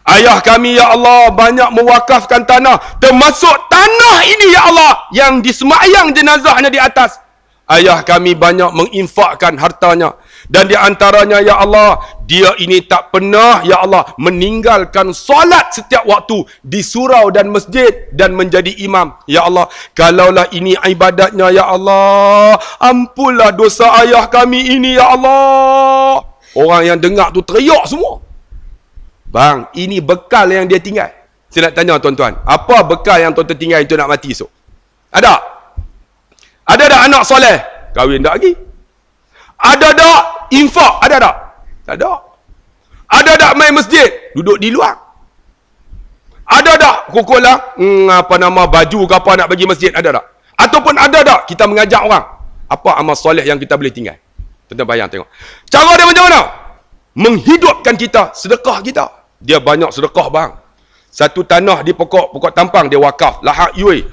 Ayah kami ya Allah banyak mewakafkan tanah, termasuk tanah ini ya Allah yang disemayang jenazahnya di atas. Ayah kami banyak menginfakkan hartanya, dan di antaranya ya Allah, dia ini tak pernah ya Allah meninggalkan solat setiap waktu di surau dan masjid dan menjadi imam. Ya Allah, kalaulah ini ibadatnya ya Allah, ampunlah dosa ayah kami ini ya Allah. Orang yang dengar tu teriak semua. Bang, ini bekal yang dia tinggal. Saya nak tanya tuan-tuan, apa bekal yang tuan-tuan tinggal itu nak mati esok? Ada? Ada tak anak soleh? Kahwin tak lagi? Ada tak infak? Ada tak? Tak ada. Ada tak main masjid? Duduk di luar. Ada tak kukulah baju ke apa nak bagi masjid? Ada tak? Ataupun ada tak kita mengajak orang? Apa amal soleh yang kita boleh tinggal? Tuan-tuan bayang tengok. Cara dia macam mana? Menghidupkan kita, sedekah kita. Dia banyak sedekah bang. Satu tanah di pokok tampang dia wakaf. Lahak Yui,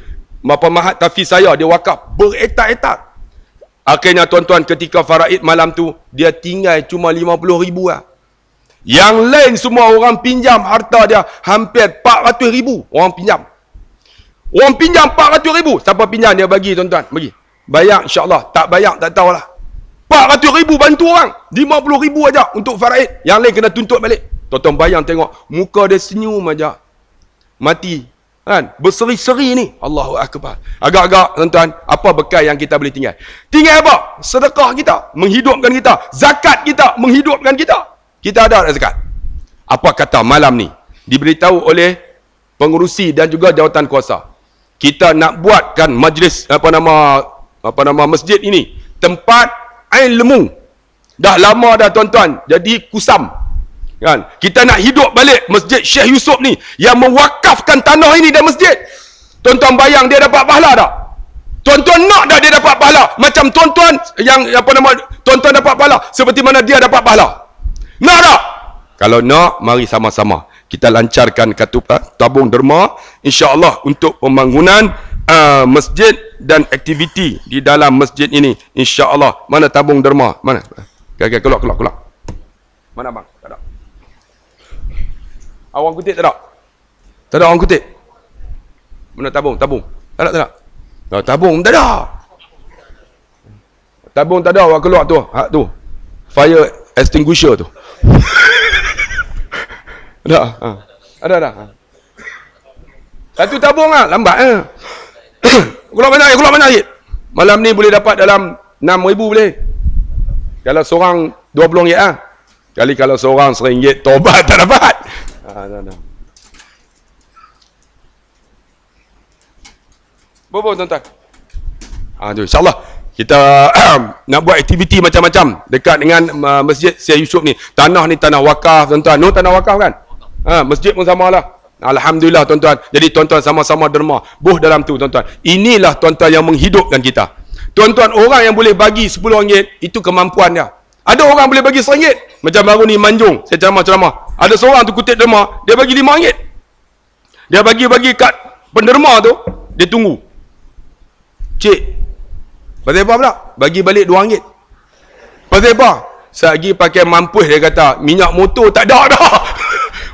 Mahat Tafiz saya dia wakaf beretak-etak. Akhirnya tuan-tuan, ketika faraid malam tu, dia tinggal cuma 50,000 lah. Yang lain semua orang pinjam harta dia hampir 400,000 orang pinjam. Orang pinjam 400,000. Siapa pinjam dia bagi tuan-tuan? Bagi. Bayar insya-Allah, tak bayar tak tahulah. 400,000 bantu orang. 50,000 aja untuk faraid. Yang lain kena tuntut balik. Tuan-tuan bayang tengok, muka dia senyum aja. Mati. Kan? Berseri-seri ni. Allahu Akbar. Agak-agak tuan-tuan, apa bekal yang kita boleh tinggal? Tinggal apa? Sedekah kita, menghidupkan kita. Zakat kita, menghidupkan kita. Kita ada zakat. Apa kata malam ni? Diberitahu oleh pengurusi dan juga jawatan kuasa. Kita nak buatkan majlis masjid ini tempat air lemu. Dah lama dah tuan-tuan, jadi kusam. Kan? Kita nak hidup balik Masjid Syekh Yusof ni yang mewakafkan tanah ini dan masjid. Tuan-tuan bayang dia dapat pahala tak? Tuan-tuan nak dah dia dapat pahala macam tuan-tuan yang tuan-tuan dapat pahala seperti mana dia dapat pahala? Nak tak? Kalau nak, mari sama-sama kita lancarkan tabung derma insya-Allah untuk pembangunan masjid dan aktiviti di dalam masjid ini insya-Allah. Mana tabung derma? Mana? Okey, keluar. Mana bang? Tak ada. Awang kutip tak ada? Tak ada awang kutip? Mana tabung? Tak ada. Oh, tabung tak ada. Tabung tak ada, awak keluar tu. Hak tu. Fire extinguisher tu. Ada. Ada. Satu tabung lah, lambat keluar banyak sikit. Malam ni boleh dapat dalam 6,000 boleh. Kalau seorang 20 ringgit lah. Kali kalau seorang RM1 tobat tak dapat. Bobo tuan-tuan. InsyaAllah kita nak buat aktiviti macam-macam dekat dengan Masjid Syekh Yusof ni. Tanah ni tanah wakaf tuan-tuan. Tanah wakaf kan? Masjid pun samalah. Alhamdulillah tuan-tuan. Jadi tuan-tuan sama-sama derma. Buh dalam tu tuan-tuan. Inilah tuan-tuan yang menghidupkan kita. Tuan-tuan, orang yang boleh bagi RM10 itu kemampuan dia. Ada orang boleh bagi RM1. Macam baru ni Manjung, saya ceramah. Ada seorang tu kutip derma, dia bagi RM5. Dia bagi kat penderma tu, dia tunggu. Cik, pasal apa pula? Bagi balik RM2. Pasal apa? Selagi pakai mampuh, dia kata, minyak motor tak ada dah.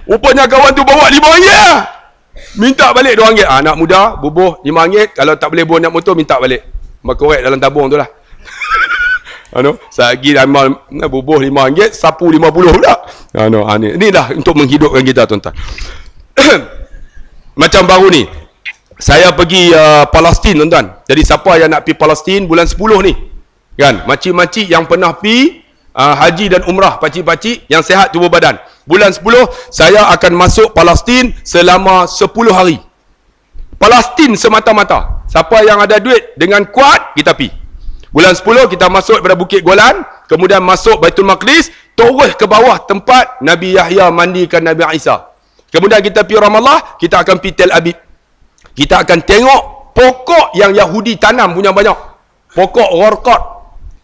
Rupanya kawan tu bawa RM5 lah. Minta balik RM2. Anak muda, bubuh RM5. Kalau tak boleh bubuh minyak motor, minta balik. Korek dalam tabung tu lah. Selagi amal bubuh RM5, sapu RM50 pula. Inilah untuk menghidupkan kita tuan-tuan. Macam baru ni saya pergi Palestin tuan-tuan. Jadi siapa yang nak pergi Palestin bulan 10 ni kan, makcik-makcik yang pernah pergi haji dan umrah, pakcik-pakcik yang sihat tubuh badan, bulan 10 saya akan masuk Palestin selama 10 hari. Palestin semata-mata. Siapa yang ada duit dengan kuat, kita pergi. Bulan 10 kita masuk pada Bukit Golan, kemudian masuk Baitul Maqdis, terus ke bawah tempat Nabi Yahya mandikan Nabi Isa. Kemudian kita pergi Ramallah, kita akan pergi Tel Aviv. Kita akan tengok pokok yang Yahudi tanam punya banyak. Pokok Gharqad.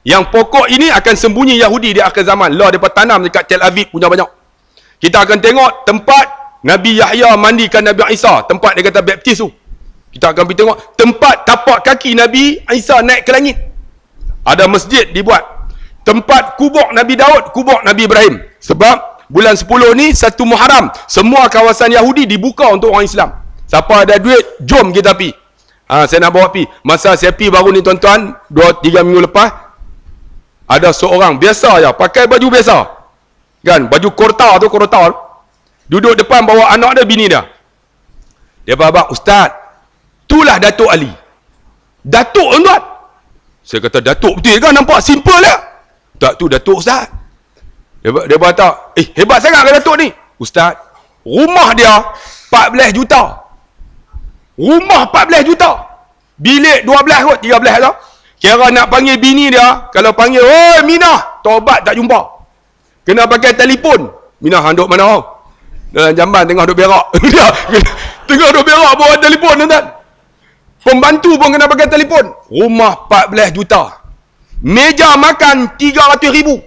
Yang pokok ini akan sembunyi Yahudi di akhir zaman. Lah mereka tanam dekat Tel Aviv punya banyak. Kita akan tengok tempat Nabi Yahya mandikan Nabi Isa, tempat dia kata baptis tu. Kita akan pergi tengok tempat tapak kaki Nabi Isa naik ke langit. Ada masjid dibuat. Tempat kubur Nabi Daud, kubur Nabi Ibrahim. Sebab bulan 10 ni 1 Muharram, semua kawasan Yahudi dibuka untuk orang Islam. Siapa ada duit, jom kita pergi. Saya nak bawa pergi. Masa saya pergi baru ni tuan-tuan, 2-3 minggu lepas, ada seorang biasa je, pakai baju biasa, kan, baju kurta tu, duduk depan bawa anak dia, bini dia. Dia abang, Ustaz, itulah Datuk Ali. Datuk tuan. Saya kata, Datuk betul kan? Nampak simple lah. Tak, tu Datuk Ustaz. Dia kata, hebat sangat ke Datuk ni? Ustaz, rumah dia 14 juta. Rumah 14 juta. Bilik 12 kot, 13 tau. Kira nak panggil bini dia, kalau panggil, oi Minah, tobat tak jumpa. Kena pakai telefon. Minah duduk mana tau? Dalam jamban tengah duduk berak. Dia tengah duduk berak bawa telefon tuan. Pembantu pun kena pakai telefon. Rumah 14 juta. Meja makan 300,000.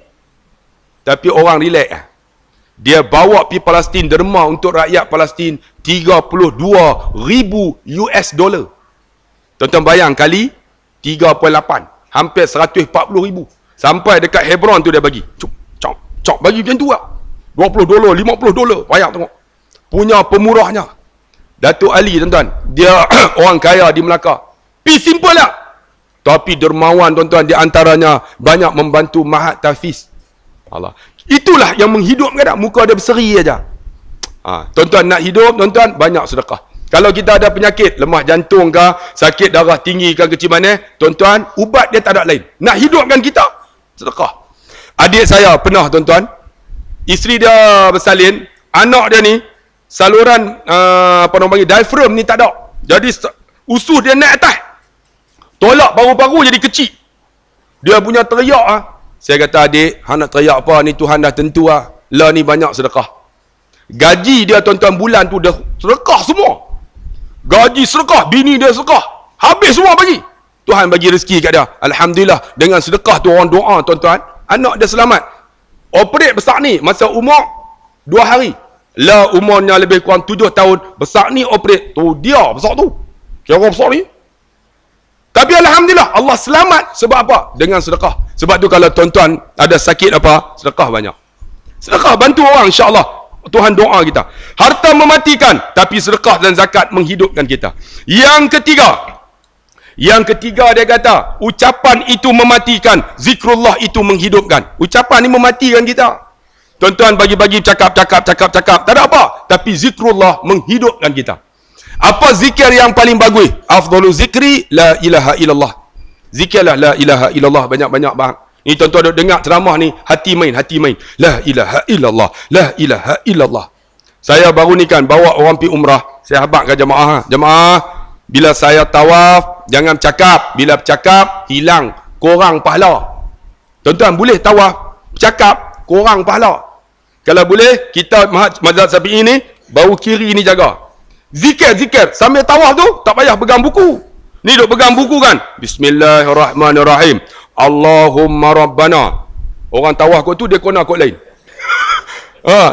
Tapi orang relax. Dia bawa pergi Palestin, derma untuk rakyat Palestin 32,000 US dollar. Tuan-tuan bayang kali 3.8, hampir 140,000. Sampai dekat Hebron tu dia bagi. Cok bagi macam tu lah. $20, $50. Bayang tengok. Punya pemurahnya. Datuk Ali tuan-tuan, dia orang kaya di Melaka. Pi simple lah. Tapi dermawan tuan-tuan, di antaranya banyak membantu Mahat Tafiz. Allah. Itulah yang menghidupkan dah. Muka dia berseri aja. Tuan-tuan nak hidup, tuan-tuan banyak sedekah. Kalau kita ada penyakit, lemah jantung ke, sakit darah tinggi ke, kecil mana, tuan-tuan, ubat dia tak ada lain. Nak hidupkan kita, sedekah. Adik saya pernah tuan-tuan, isteri dia bersalin, anak dia ni, saluran, apa orang panggil, diaphragm ni tak ada. Jadi, usus dia naik atas. Tolak paru-paru jadi kecil. Dia punya teriak. Saya kata, adik, hang nak teriak apa ni, Tuhan dah tentu lah. Lah ni banyak sedekah. Gaji dia tuan-tuan bulan tu dah sedekah semua. Gaji sedekah, bini dia sedekah. Habis semua bagi. Tuhan bagi rezeki kat dia. Alhamdulillah. Dengan sedekah tu orang doa tuan-tuan. Anak dia selamat. Operate besar ni masa umur 2 hari. Lah umurnya lebih kurang 7 tahun. Besar ni operate. Tu dia besar tu. Kira besar ni. Tapi Alhamdulillah Allah selamat. Sebab apa? Dengan sedekah. Sebab tu kalau tuan-tuan ada sakit apa, sedekah banyak. Sedekah bantu orang, insya-Allah. Tuhan doa kita. Harta mematikan, tapi sedekah dan zakat menghidupkan kita. Yang ketiga dia kata, ucapan itu mematikan, zikrullah itu menghidupkan. Ucapan ni mematikan kita. Tuan-tuan bagi-bagi cakap, tak ada apa. Tapi zikrullah menghidupkan kita. Apa zikir yang paling bagus? Afdalu zikri la ilaha illallah. Zikirlah la ilaha illallah banyak-banyak bang. Ni tuan-tuan dengar ceramah ni, hati main. La ilaha illallah, la ilaha illallah. Saya baru ni kan bawa orang pergi umrah. Saya habaq ke jemaah. Jemaah, bila saya tawaf, jangan bercakap. Bila bercakap, hilang, korang pahala. Tuan-tuan boleh tawaf, bercakap, korang pahala. Kalau boleh, kita mazhab Syafi'i ni, bahu kiri ni jaga. Zikir. Sambil tawaf tu, tak payah pegang buku. Ni duk pegang buku kan. Bismillahirrahmanirrahim. Allahumma Rabbana. Orang tawaf kot tu, dia kena kot lain.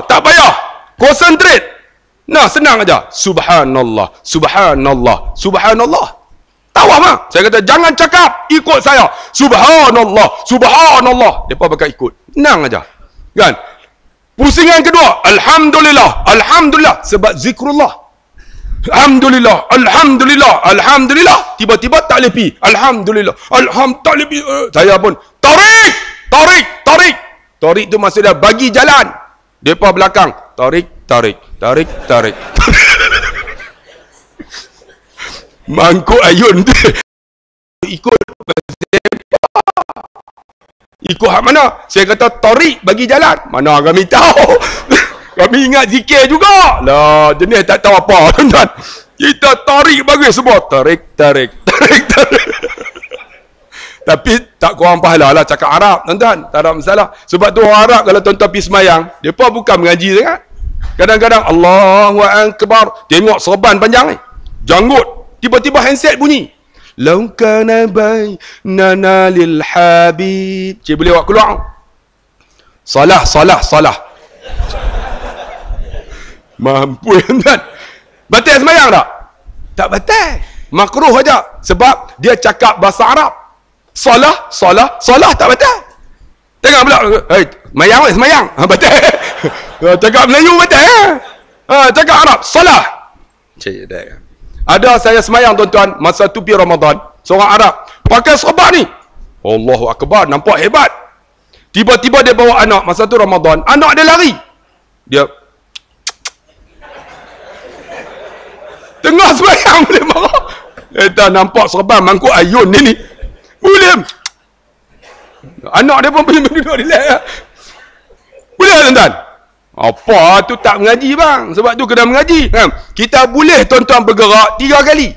Tak payah. Concentrate. Nah, senang aja. Subhanallah. Tawaf lah. Saya kata, jangan cakap. Ikut saya. Subhanallah. Mereka bakal ikut. Senang aja. Kan? Pusingan kedua. Alhamdulillah. Sebab zikrullah. Alhamdulillah. Tiba-tiba tak boleh pergi. Alhamdulillah. Tak boleh pergi. Saya pun tarik. Tarik tu maksudnya bagi jalan. Depa belakang. Tarik. Mangkuk ayun tu. Ikut hak mana? Saya kata tarik bagi jalan. Mana kami tahu. Kami ingat zikir juga. Lah, jenis tak tahu apa, tuan-tuan. Kita tarik bagi semua. Tarik. Tapi tak kurang pahala lah cakap Arab, tuan-tuan. Tak ada masalah. Sebab tu orang Arab kalau tuan-tuan pergi semayang, mereka bukan mengaji sangat. Kadang-kadang Allahu Akbar. Tengok serban panjang ni. Janggut. Tiba-tiba handset bunyi. Lau kana bainana lil habib. Cik boleh buat keluar. Salah. Mampu tuan. Batal semayang tak? Tak batal. Makruh aja. Sebab dia cakap bahasa Arab. Salah tak batal. Tengok pula. Semayang. Batal. Cakap Melayu betul cakap Arab, salah. Cik dah. Ada saya semayang tuan-tuan, masa tu pergi Ramadan, seorang Arab pakai serban ni. Allahu Akbar, nampak hebat. Tiba-tiba dia bawa anak, masa tu Ramadan, anak dia lari. Dia tengah semayang boleh marah. Kita nampak serban mangkuk ayun ni. Boleh. Anak dia pun boleh duduk relax. Boleh tuan-tuan? Apa tu tak mengaji bang? Sebab tu kena mengaji. Kita boleh tuan-tuan bergerak 3 kali.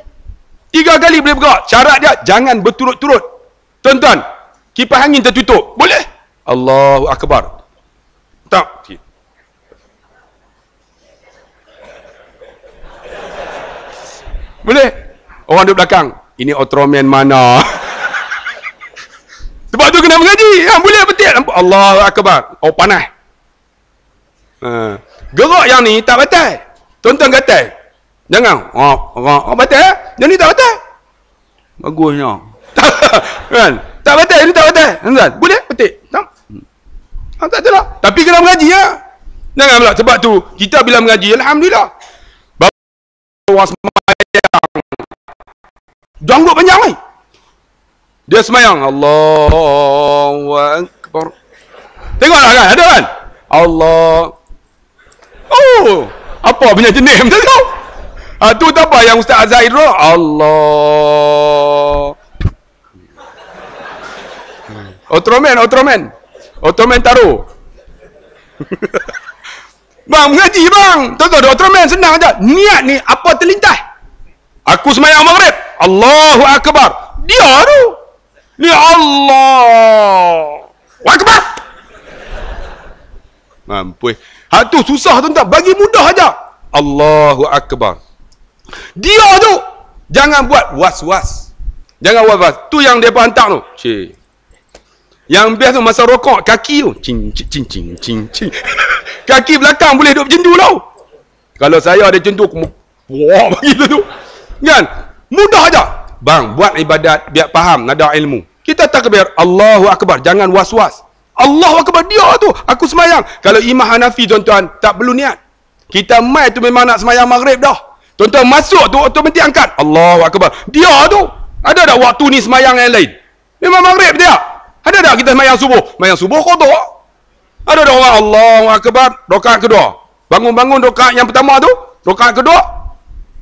3 kali boleh bergerak. Syarat dia jangan berturut-turut. Tuan-tuan, kipas angin tertutup. Boleh? Allahu Akbar. Tak. Boleh? Orang duduk belakang. Ini Ultraman mana? Sebab tu kena mengaji. Boleh betul. Allahu Akbar. Oh panas. Gerak yang ni tak batal. Tuan-tuan kata jangan batal. Yang ni tak batal. Bagusnya. Kan? Tak batal, ini tak batal. Tuan, boleh betul. Tak adalah. Tapi kena mengaji Jangan pula sebab tu kita bila mengaji alhamdulillah. Orang semayang. Janggut panjang ni. Dia semayang Allahu Akbar. Tengoklah kan, ada kan? Allah. Oh, apa punya jenis macam tu? Tu tak apa yang Ustaz Azhar Idro. Allah. Ultraman taruh. Bang, mengaji bang. Tuan-tuan, Ultraman senang aja. Niat ni apa terlintas. Aku semayang maghrib. Allahu Akbar. Dia tu. Ni Allah. Akbar. Mampus. Tu susah tuan-tuan. Bagi mudah aja. Allahu Akbar. Dia tu. Jangan buat was-was. Jangan was-was. Tu yang dia hantar tu. Cik. Yang best tu masa rokok. Kaki tu. Cing, cing, cing, cing, cing. Kaki belakang boleh duduk macam tu tau. Kalau saya ada macam tu. Wah, begitu tu. Kan? Mudah aja. Bang, buat ibadat. Biar faham. Nada ilmu. Kita takbir. Allahu Akbar. Jangan was-was. Allahu Akbar, dia tu. Aku semayang. Kalau Imam Hanafi tuan-tuan, tak perlu niat. Kita mai tu memang nak semayang maghrib dah. Tuan-tuan masuk tu, otomatik angkat. Allahu Akbar. Dia tu. Ada tak waktu ni semayang yang lain? Memang maghrib dia. Ada tak kita semayang subuh? Semayang subuh kotor. Ada tak orang Allahu Akbar, rakaat kedua. Bangun-bangun rakaat yang pertama tu, rakaat kedua.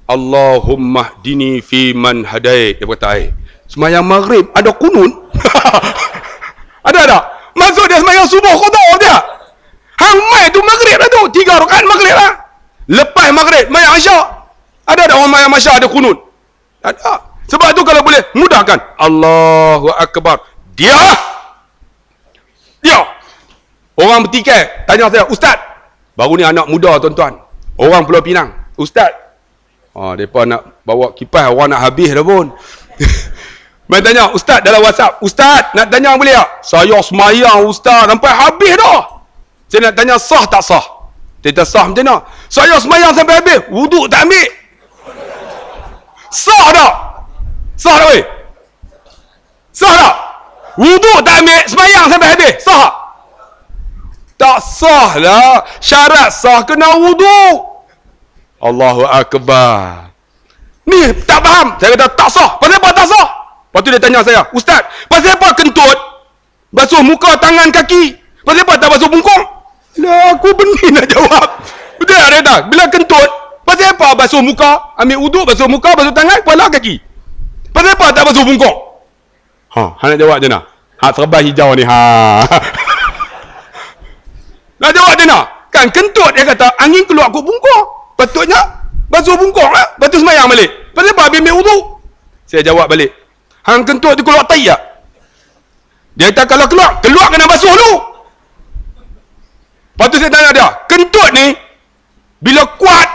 Allahumma dini fi man hadait. Dia kata, semayang maghrib ada kunut. Ada tak? Masuk dia semayang subuh kotor dia. Hang mai tu maghrib dah tu. 3 rakaat maghrib lah. Lepas maghrib, mayang isyak. Ada tak orang mayang isyak ada kunut? Ada. Sebab tu kalau boleh, mudahkan. Allahu Akbar. Dia. Orang bertikai. Tanya saya, Ustaz. Baru ni anak muda tuan-tuan. Orang Pulau Pinang. Ustaz. Mereka nak bawa kipas. Orang nak habis dah pun. Mereka tanya, Ustaz dalam WhatsApp. Ustaz, nak tanya boleh tak? Saya semayang Ustaz. Sampai habis dah. Saya nak tanya sah tak sah? Dia sah macam mana? Saya semayang sampai habis. Wuduk tak ambil. Sah tak? Sah tak weh? Sah tak? Wuduk tak ambil. Semayang sampai habis. Sah tak? Tak sah lah. Syarat sah kena wuduk. Allahu Akbar. Ni tak faham. Saya kata tak sah. Pasal apa tak sah? Lepas tu dia tanya saya, Ustaz, pasal apa kentut basuh muka, tangan, kaki? Pasal apa tak basuh bungkung? Lah, aku benih nak jawab. Betul tak dia kata? Bila kentut, pasal apa basuh muka? Ambil wuduk, basuh muka, basuh tangan, kepala, kaki. Pasal apa tak basuh bungkung? Nak jawab je nak? Serban hijau ni, Nak jawab je nak? Kan kentut dia kata, angin keluar ke bungkung. Patutnya, basuh bungkung lah. Lepas tu semayang balik. Pasal apa habis ambil wuduk? Saya jawab balik. Hang kentut tu keluar tai tak? Dia kata kalau keluar kena basuh dulu. Lepas tu saya tanya dia, kentut ni bila kuat,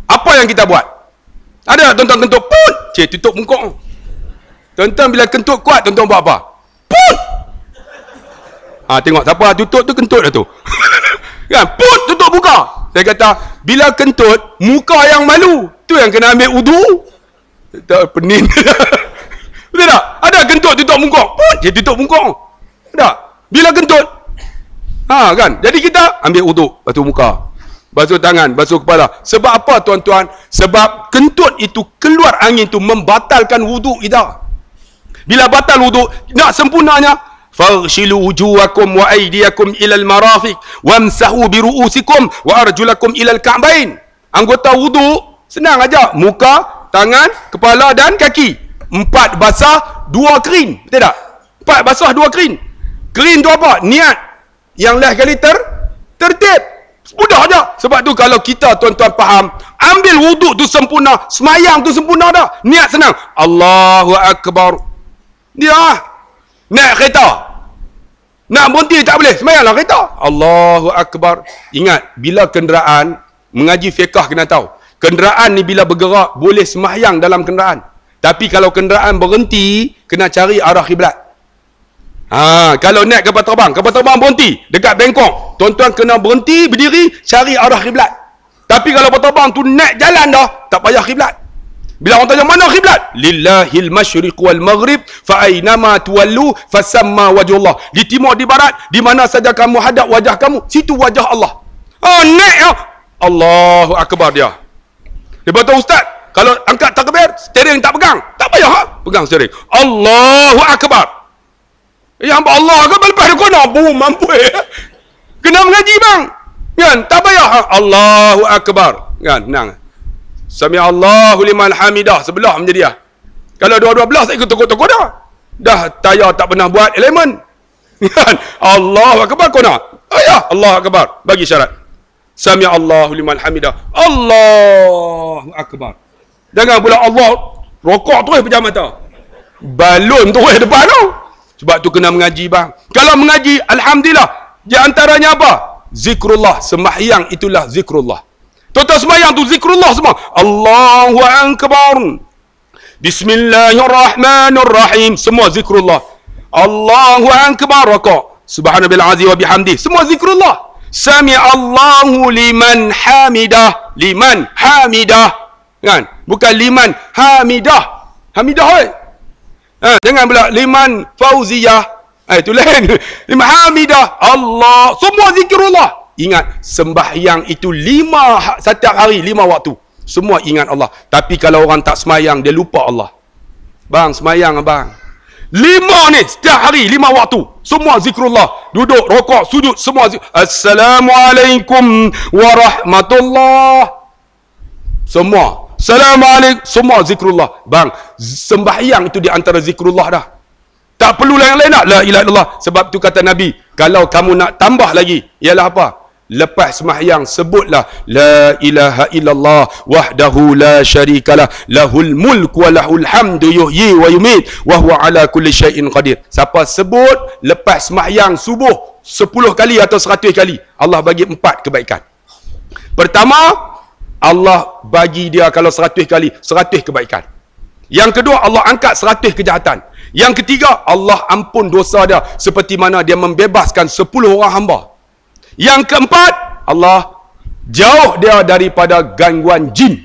apa yang kita buat? Ada tak tuan-tuan kentut? Pun! Cik, tutup bungkuk. Tuan-tuan bila kentut kuat, tuan-tuan buat apa? Pun! Tengok siapa tutup tu kentut dah tu. Kan? Pun! Tutup muka. Saya kata, bila kentut, muka yang malu. Tu yang kena ambil wudu. Tak pening. Betul tak? Ada kentut tutup bungkuk. Pun! Dia tutup bungkuk. Ada. Bila kentut, Kan? Jadi kita ambil wuduk, basuh muka, basuh tangan, basuh kepala. Sebab apa tuan-tuan? Sebab kentut itu, keluar angin itu membatalkan wuduk kita. Bila batal wuduk, nak sempurnanya, faghsilu wujuhakum wa aydiyakum ilal marafiq wamsahu bi ru'usikum wa arjulakum ilal ka'bain. Anggota wuduk senang aja, muka, tangan, kepala dan kaki. 4 basah, 2 kering. Betul tak? 4 basah, 2 kering. Kering tu apa? Niat. Yang last kali tertib. Mudah aja. Sebab tu kalau kita tuan-tuan faham, ambil wuduk tu sempurna, semayang tu sempurna dah. Niat senang. Allahu Akbar. Dia naik kereta. Nak berhenti tak boleh. Semayanglah kereta. Allahu Akbar. Ingat, bila kenderaan, mengaji fiqah kena tahu. Kenderaan ni bila bergerak, boleh semayang dalam kenderaan. Tapi kalau kenderaan berhenti, kena cari arah kiblat. Kalau naik kapal terbang berhenti dekat Bangkok, tuan-tuan kena berhenti, berdiri, cari arah kiblat. Tapi kalau kapal terbang tu naik jalan dah, tak payah kiblat. Bila orang tanya mana kiblat? Lillahil masyriq wal maghrib fa aynama tuwallu fasamma wajhullah. Di timur di barat, di mana saja kamu hadap wajah kamu, situ wajah Allah. Naik Allahu Akbar dia. Dia kata, ustaz, kalau angkat takbir, steering tak pegang. Tak payah pegang steering. Allahu Akbar. Hamba Allah ke lepas dia kena mampu kena mengaji bang, kan? Tak payah Allahu Akbar, kan? Senang. Sami Allahu liman hamidah sebelah menjadi kalau dua-dua belah saya ikut tokok-tokok dah tayar tak pernah buat elemen, kan? Allahu Akbar kena Allahu Akbar bagi syarat. Sami Allahu liman hamidah, Allahu Akbar. Jangan pula Allah rokok terus pejam mata, balon terus depan tu. Sebab tu kena mengaji bang. Kalau mengaji, alhamdulillah, di antaranya apa? Zikrullah. Sembahyang itulah zikrullah. Total sembahyang tu zikrullah semua. Allahu Akbar. Bismillahirrahmanirrahim. Semua zikrullah. Allahu Akbar. Raka'. Subhanallahi azim wa bihamdi. Semua zikrullah. Sami Allahu liman hamidah. Liman hamidah. Kan? Bukan liman hamidah. Hamidah. Jangan pula liman fauziyah. Itu lain. Liman hamidah. Allah. Semua zikrullah. Ingat, sembahyang itu 5 setiap hari, 5 waktu. Semua ingat Allah. Tapi kalau orang tak semayang, dia lupa Allah. Bang, semayang abang. 5 ni, setiap hari, 5 waktu. Semua zikrullah. Duduk, rokok, sujud, semua Assalamualaikum warahmatullah. Semua. Assalamualaikum. Semua zikrullah. Bang, sembahyang itu di antara zikrullah dah. Tak perlu yang lain nak. La ilaha illallah. Sebab tu kata Nabi, kalau kamu nak tambah lagi, ialah apa? Lepas sembahyang sebutlah la ilaha illallah wahdahu la syarikalah lahul mulk wa lahul hamdu yuhyi wa yumit wa huwa ala kulli syai'in qadir. Siapa sebut lepas sembahyang subuh 10 kali atau 100 kali, Allah bagi 4 kebaikan. Pertama, Allah bagi dia kalau 100 kali 100 kebaikan. Yang kedua, Allah angkat 100 kejahatan. Yang ketiga, Allah ampun dosa dia seperti mana dia membebaskan 10 orang hamba. Yang keempat, Allah jauh dia daripada gangguan jin.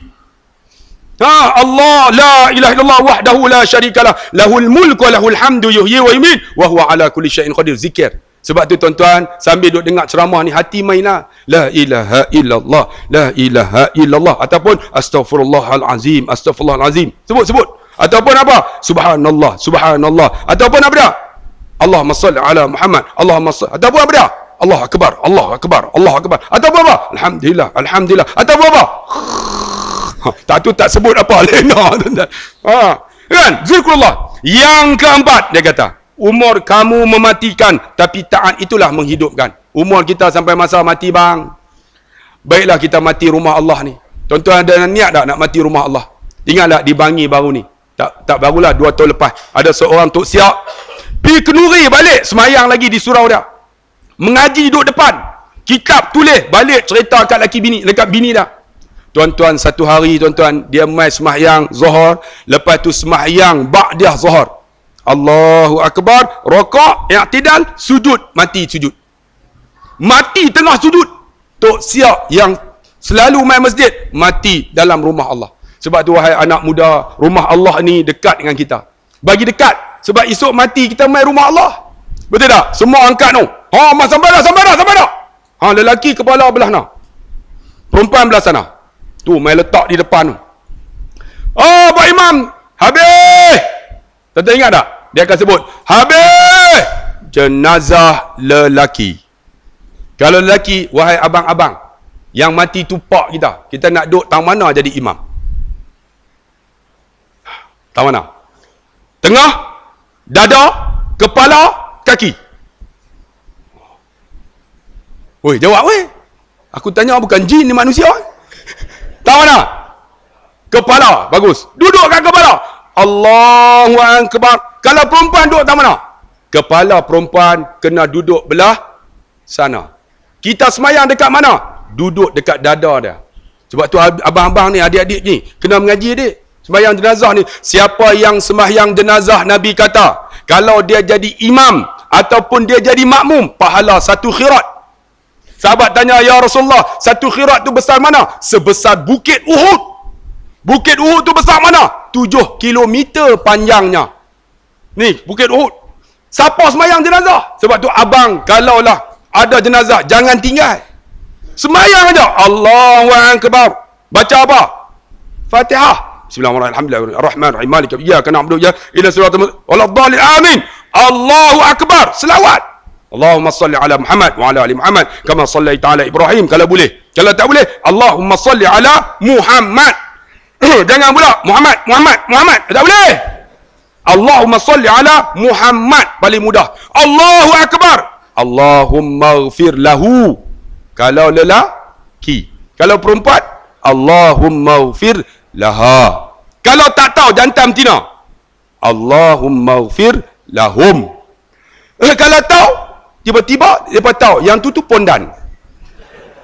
Allah la ilaha illallah wahdahu la syarikalah lahul mulku wa lahul hamdu yuhyi wa yumiit wa huwa ala kulli syai'in qadir. Zikir. Sebab tu tuan-tuan, sambil duduk dengar ceramah ni, hati mainlah la ilaha illallah, la ilaha illallah, ataupun astaghfirullahalazim, astaghfirullahalazim. Sebut. Ataupun apa? Subhanallah, subhanallah. Ataupun apa dia? Allahumma salli ala Muhammad, Allahumma salli. Ataupun apa dia? Allah akbar, Allah akbar, Allah akbar. Ataupun apa? Alhamdulillah, alhamdulillah. Ataupun apa? Tak tu tak sebut apa lena. Kan? Zikrullah. Yang keempat dia kata, umur kamu mematikan, tapi taat itulah menghidupkan. Umur kita sampai masa mati bang. Baiklah kita mati rumah Allah ni. Tuan-tuan ada niat tak nak mati rumah Allah? Ingatlah di Bangi baru ni. Tak barulah 2 tahun lepas. Ada seorang Tok Siak pergi Kenuri balik, semayang lagi di surau dia. Mengaji duduk depan. Kitab tulis, balik cerita kat dekat bini dah. Tuan-tuan, satu hari tuan-tuan, dia mai semayang Zuhur, lepas tu semayang ba'dah Zuhur. Allahu Akbar, rokok, i'tidal, sujud, mati sujud. Mati tengah sujud. Tok Siak yang selalu main masjid, mati dalam rumah Allah. Sebab tu wahai anak muda, rumah Allah ni dekat dengan kita. Bagi dekat. Sebab esok mati kita main rumah Allah. Betul tak? Semua angkat tu. Mas sampai dah. Lelaki kepala belah sana. Perempuan belah sana. Tu main letak di depan tu. Pak Imam, habis. Tuan ingat tak? Dia akan sebut, habis jenazah lelaki. Kalau lelaki, wahai abang-abang, yang mati tu pak kita nak duduk tang mana jadi imam? Tang mana? Tengah, dada, kepala, kaki. Woi, jawab weh. Aku tanya bukan jin ni manusia. Tang mana? Kepala. Bagus. Duduk kat kepala. Allahu Akbar. Kalau perempuan duduk tang mana? Kepala perempuan kena duduk belah sana. Kita semayang dekat mana? Duduk dekat dada dia. Sebab tu abang-abang ni, adik-adik ni kena mengaji dik. Sembahyang jenazah ni, siapa yang sembahyang jenazah, Nabi kata, kalau dia jadi imam ataupun dia jadi makmum, pahala 1 khirat. Sahabat tanya, ya Rasulullah, 1 khirat tu besar mana? Sebesar Bukit Uhud. Bukit Uhud tu besar mana? 7 kilometer panjangnya. Ni Bukit Uhud. Siapa sembahyang jenazah? Sebab tu abang, kalaulah ada jenazah, jangan tinggal. Sembahyang aja. Allahu Akbar. Baca apa? Fatihah. Bismillahirrahmanirrahim. Ar-Rahmanir-Rahim. Maliki iyyaka na'budu wa iyyaka ila siratal mustaqim. Waladhdallin. Amin. Allahu Akbar. Selawat. Allahumma salli ala Muhammad wa ala ali Muhammad kama sallaita ala Ibrahim kalau boleh. Kalau tak boleh, Allahumma salli ala Muhammad. Jangan pula Muhammad. Tak boleh. Allahumma salli ala Muhammad, paling mudah. Allahu Akbar. Allahumma ighfir lahu. Kalau lelaki. Kalau perempuan, Allahumma ighfir laha. Kalau tak tahu, jantan betina, Allahumma ighfir lahum. Kalau tahu, tiba-tiba dia tahu yang tu pondan.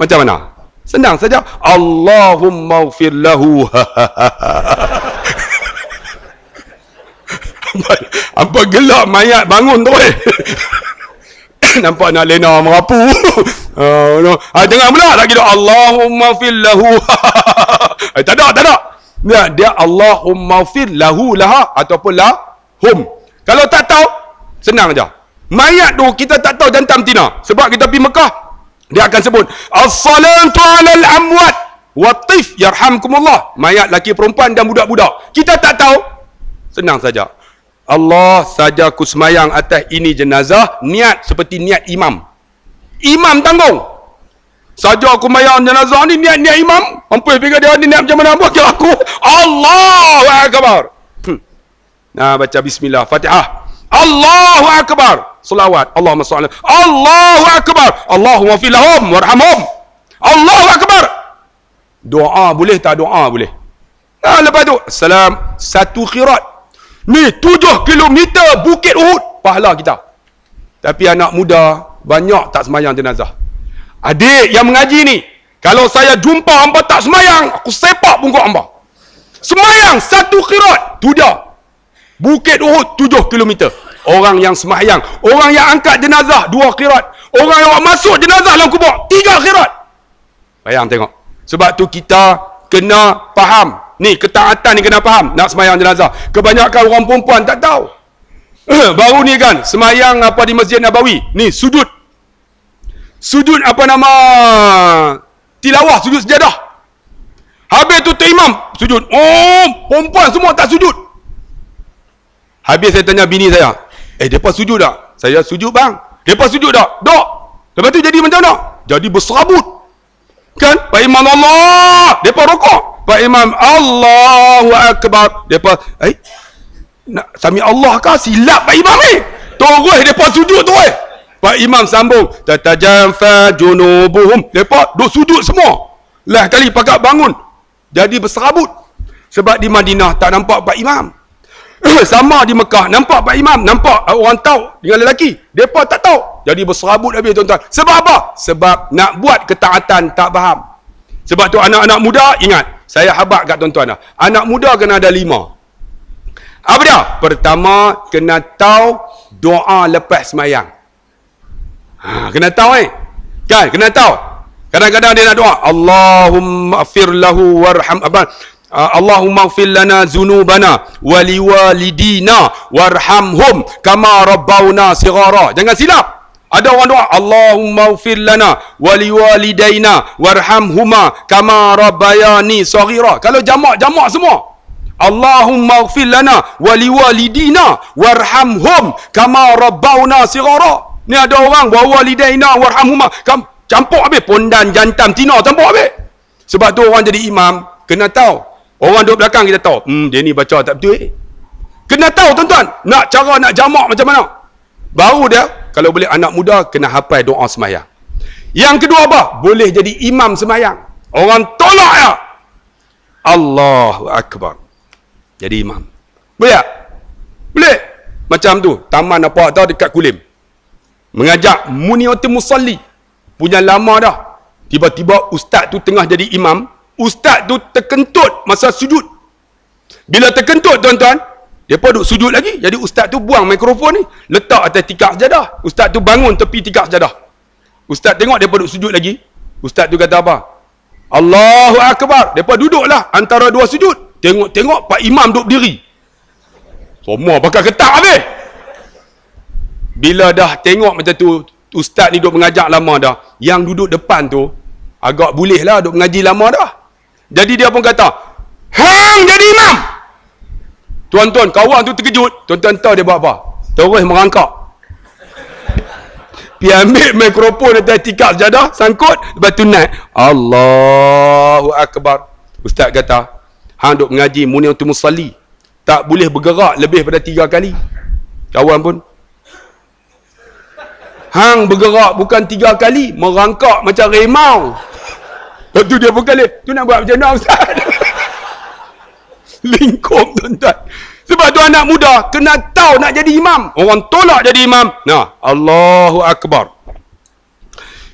Macam mana? Senang saja. Allahumma ighfir lahu. Apa gelap mayat bangun tu nampak nak lena merapu. Jangan pula lagi doa Allahumma fil lahu. Tak ada. Dia Allahumma fil lahu laha ataupun lahum. Kalau tak tahu, senang aja. Mayat tu kita tak tahu jantan betina. Sebab kita pergi Mekah, dia akan sebut as-salatu 'alal amwat wa tif yarhamkumullah. Mayat laki perempuan dan budak-budak. Kita tak tahu, senang saja. Allah saja ku semayang atas ini jenazah, niat seperti niat imam. Imam tanggung. Saja aku semayang jenazah ni, niat imam. Ampun pergi dia ni niat macam mana? Buat aku. Allahu Akbar. Nah, baca bismillah, Fatihah. Allahu Akbar. Selawat. Allahumma salli. Allahu Akbar. Allahumma fil lahum warhamhum. Allahu Akbar. Doa boleh tak? Doa boleh. Nah, lepas tu salam 1 khirat. Ni 7 kilometer Bukit Uhud pahala kita. Tapi anak muda banyak tak semayang jenazah. Adik yang mengaji ni, kalau saya jumpa hamba tak semayang, aku sepak pungkuk hamba. Semayang 1 khirat. Tu dia. Bukit Uhud 7 kilometer. Orang yang semayang, orang yang angkat jenazah 2 khirat. Orang yang masuk jenazah dalam kubur 3 khirat. Bayang tengok. Sebab tu kita kena faham. Ni ketaatan ni kena faham. Nak semayang jenazah. Kebanyakan orang perempuan tak tahu. Baru ni kan semayang apa di Masjid Nabawi. Ni sujud. Sujud apa nama? Tilawah, sujud sejadah. Habis tu imam sujud. Oh, perempuan semua tak sujud. Habis saya tanya bini saya, depa sujud tak? Saya sujud bang. Depa sujud tak? Tak. Lepas tu jadi macam mana? Jadi berserabut. Kan? Pak Imam Allah. Depa rokok. Pak Imam Allahu Akbar. Depa nak sami Allah kah? Silap Pak Imam ni. Terus depa sujud tu Pak Imam sambung, tatajafa junubuhum. Depa duk sujud semua. Lah kali pakak bangun. Jadi berserabut. Sebab di Madinah tak nampak Pak Imam. Sama di Mekah nampak Pak Imam, nampak orang tahu dengan lelaki. Depa tak tahu. Jadi berserabut habis tuan-tuan. Sebab apa? Sebab nak buat ketaatan tak faham. Sebab tu anak-anak muda ingat, saya habaq kat tuan-tuan dah. Anak muda kena ada 5. Apa dia? Pertama, kena tahu doa lepas semayang. Kena tahu kan? Kena tahu. Kadang-kadang dia nak doa, Allahumma afir lahu warham Allahumma ighfir lana dzunubana wa liwalidina warhamhum kama rabbawna shighara. Jangan silap. Ada orang doa, Allahumma ighfir lana wa liwalidaina warhamhuma kama rabbayani shaghira. Kalau jamak semua. Allahumma ighfir lana wa liwalidina warhamhum kama rabbauna shighara. Ni ada orang wa walidaina warhamhuma campur habis pondan jantam tina campur habis. Sebab tu orang jadi imam kena tahu. Orang duduk belakang kita tahu, dia ni baca tak betul. Kena tahu tuan-tuan, nak jamak macam mana. Baru dia, kalau boleh anak muda, kena hafal doa semayang. Yang kedua apa? Boleh jadi imam semayang. Orang tolak ya. Allahu Akbar. Jadi imam. Boleh tak? Boleh. Macam tu, taman apa tahu dekat Kulim. Mengajak Muniyatul Musalli. Punya lama dah. Tiba-tiba ustaz tu tengah jadi imam. Ustaz tu terkentut masa sujud. Bila terkentut tuan-tuan, depa duduk sujud lagi. Jadi ustaz tu buang mikrofon ni, letak atas tikar sejadah. Ustaz tu bangun tepi tikar sejadah. Ustaz tengok depa duduk sujud lagi. Ustaz tu kata apa? Allahu Akbar. Depa duduklah antara dua sujud. Tengok pak imam duduk berdiri. Semua pakai ketak habis. Bila dah tengok macam tu, ustaz ni duduk mengajar lama dah. Yang duduk depan tu agak boleh lah duduk mengaji lama dah. Jadi dia pun kata, hang jadi imam. Tuan-tuan, kawan tu terkejut. Tuan-tuan tahu dia buat apa? Terus merangkak. Pergi ambil mikrofon atas tikar sejadah, sangkut, lepas tu naik. Allahu Akbar. Ustaz kata, hang duk mengaji Muniyatul Musalli, tak boleh bergerak lebih pada 3 kali. Kawan pun, hang bergerak bukan 3 kali, merangkak macam remau. Lepas tu dia pun kali, tu nak buat macam mana Ustaz? Lingkup tuan-tuan. Sebab tu anak muda kena tahu nak jadi imam. Orang tolak jadi imam. Nah, Allahu Akbar.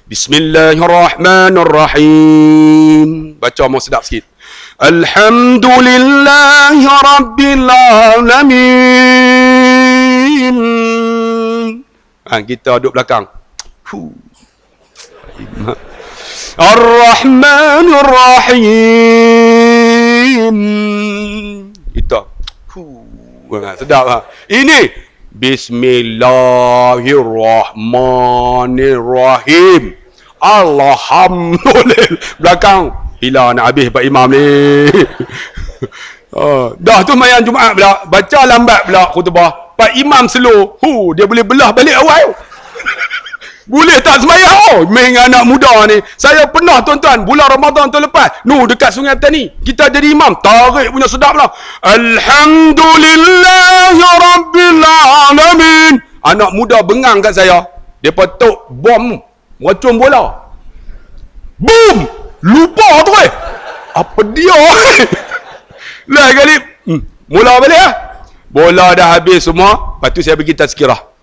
Bismillahirrahmanirrahim. Baca mau sedap sikit. Alhamdulillahi Rabbil Alamin. Kita duduk belakang. Ar-Rahmanir-Rahim. Kita sedap lah. Ini Bismillahirrahmanirrahim. Alhamdulillah. Belakang bila nak habis Pak Imam ni. Dah tu mayan Jumaat pula, baca lambat pula khutbah. Pak Imam slow. Dia boleh belah balik awal. Boleh tak sembahyang? Main anak muda ni. Saya pernah tuan-tuan, bulan Ramadan tahun lepas, dekat Sungai Tani, kita jadi imam, tarik punya sedap lah. Alhamdulillahi Rabbil Alamin. Anak muda bengang kat saya. Dia petuk bom racun bola. Boom! Lupa tu apa dia? Lah kali mula balik lah. Bola dah habis semua. Lepas tu saya pergi tazkirah.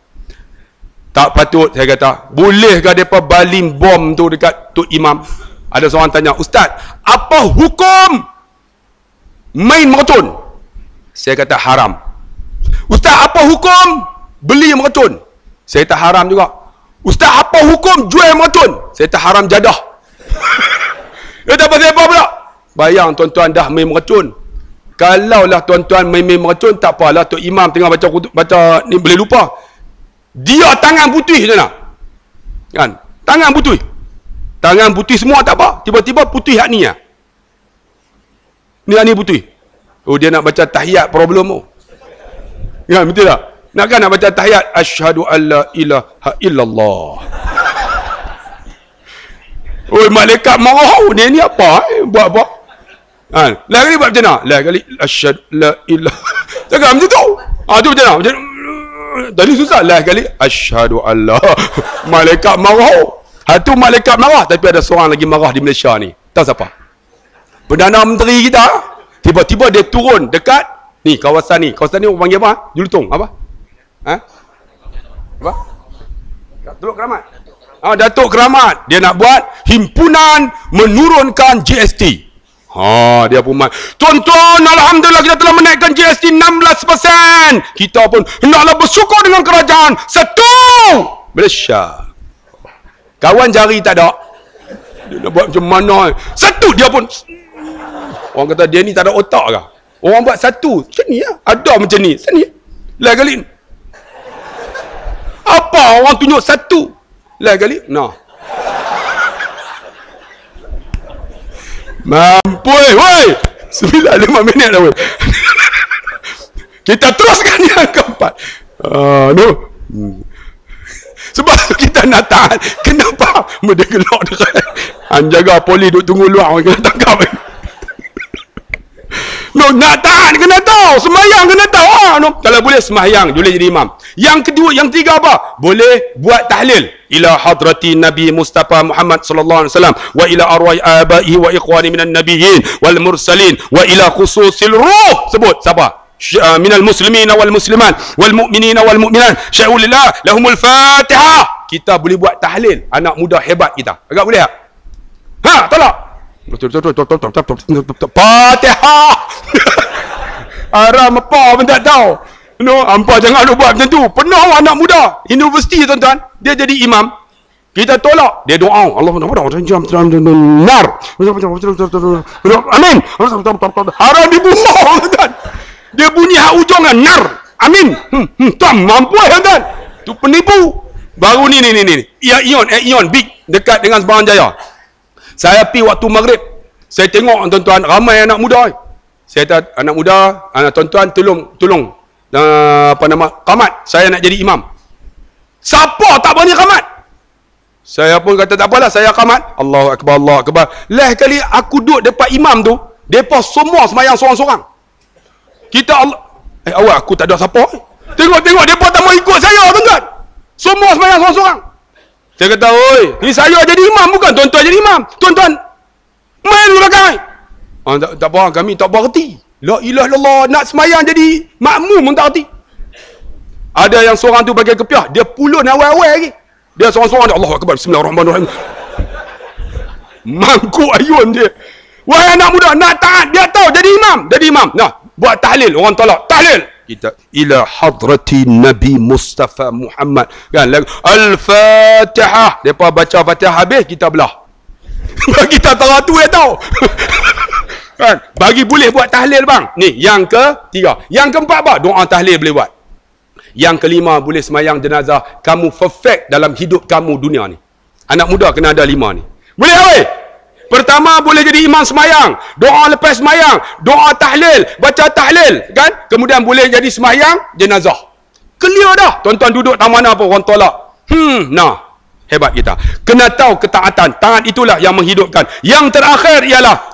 Tak patut, saya kata. Bolehkah mereka baling bom tu dekat Tok Imam? Ada seorang tanya, Ustaz, apa hukum main meracun? Saya kata haram. Ustaz, apa hukum beli meracun? Saya kata haram juga. Ustaz, apa hukum jual meracun? Saya kata haram jadah. Dia tak pasal apa pula? Bayang tuan-tuan dah main meracun. Kalaulah tuan-tuan main meracun, tak apalah. Tok Imam tengah baca ni boleh lupa. Dia tangan putih je nak. Kan? Tangan putih. Tangan putih semua tak apa. Tiba-tiba putih hak ni lah. Ni hak ni putih. Dia nak baca tahiyat problem tu. Kan? Betul tak? Nak baca tahiyat. Asyhadu an la ilaha illallah. Malaikat marah. Ni apa? Buat apa? Kan? Lain kali buat macam mana? Lain kali. Asyhadu la ilaha. Cakap macam tu. Tu macam mana? Tadi susah lah kali. Asyhadu Allah. Malaikat marah. Satu malaikat marah, tapi ada seorang lagi marah di Malaysia ni. Tahu siapa? Perdana Menteri kita. Tiba-tiba dia turun dekat ni kawasan ni. Kawasan ni orang panggil apa? Julutong. Apa? Apa? Datuk Keramat. Datuk Keramat. Dia nak buat himpunan menurunkan GST. Dia pun tuan-tuan, alhamdulillah kita telah menaikkan GST 16%. Kita pun hendaklah bersyukur dengan kerajaan. Satu Malaysia. Kawan jari tak ada. Dia nak buat macam mana? Satu dia pun. Orang kata dia ni tak ada otak ke? Orang buat satu macam ni lah. Ada macam ni. Sini. Lain kali. Apa orang tunjuk satu? Lah kali. Nah. Mampu woi. 95 minit dah woi. Kita teruskan yang keempat. Sebab kita nak tahan. Kenapa? Mereka gelak dekat. Jaga polis duk tunggu luar. Kena tangkap. Nak tahan kena tahu. Semayang kena tahu. Kalau boleh semayang, boleh jadi imam. Yang kedua, yang tiga apa? Boleh buat tahlil. Ila hadrati Nabi Mustafa Muhammad sallallahu alaihi wasallam wa ila arwah abaihi wa ikhwani minan nabiyyin wal mursalin wa ila khususil ruh. Sebut siapa? Minal muslimin wal muslimat wal mu'minin wal mu'minat sya'ulillah lahumul fatihah. Kita boleh buat tahlil. Anak muda hebat kita. Agak boleh tak? Tolak. Fatihah. Haram apa pun tak tahu. Hampa jangan lu buat macam tu. Pernah anak muda universiti tuan-tuan, dia jadi imam. Kita tolak, dia doa, Allah nar. Amin. Haram dibuang tuan. Dia bunyi hak ujangan nar. Amin. Tuan mampu tuan. Tu penipu. Baru ni. Ion big dekat dengan Sembarang Jaya. Saya pergi waktu maghrib. Saya tengok tuan-tuan ramai anak muda. Saya kata anak muda, anak tuan-tuan tolong qamat. Saya nak jadi imam. Siapa tak berani qamat? Saya pun kata tak apalah, saya qamat. Allahu akbar, Allahu akbar. Lah kali aku duduk depan imam tu, depa semua sembahyang seorang-seorang. Kita Allah awak aku tak ada siapa. Tengok depa tak mau ikut saya tuan-tuan. Semua sembahyang seorang-seorang. Saya kata, "Oi, ni saya jadi imam bukan tuan-tuan jadi imam. Tuan-tuan main di belakang." Tak apa, kami tak bererti. La ilaha illallah, nak semayang jadi makmum pun tak erti. Ada yang seorang tu bagi kepiah, dia pulun awal-awal lagi. Dia seorang-seorang dia, Allahu akbar, bismillahirrahmanirrahim. Mangkuk ayun dia. Wahai anak muda, nak taat, dia tahu jadi imam. Nah, buat tahlil, orang tolak. Tahlil. Kita ila hadrati Nabi Mustafa Muhammad. Kan lagu Al-Fatihah. Depa baca Fatihah habis, kita belah. Kita tu dia tahu. Kan? Bagi boleh buat tahlil bang. Ni yang ketiga. Yang keempat apa? Doa tahlil boleh buat. Yang kelima, boleh semayang jenazah. Kamu perfect dalam hidup kamu dunia ni. Anak muda kena ada 5 ni. Boleh tak? Pertama, boleh jadi imam semayang. Doa lepas semayang. Doa tahlil. Baca tahlil. Kan? Kemudian boleh jadi semayang jenazah. Clear dah. Tuan-tuan duduk tak mana pun orang tolak. Nah. Hebat kita. Kena tahu ketaatan. Taat itulah yang menghidupkan. Yang terakhir ialah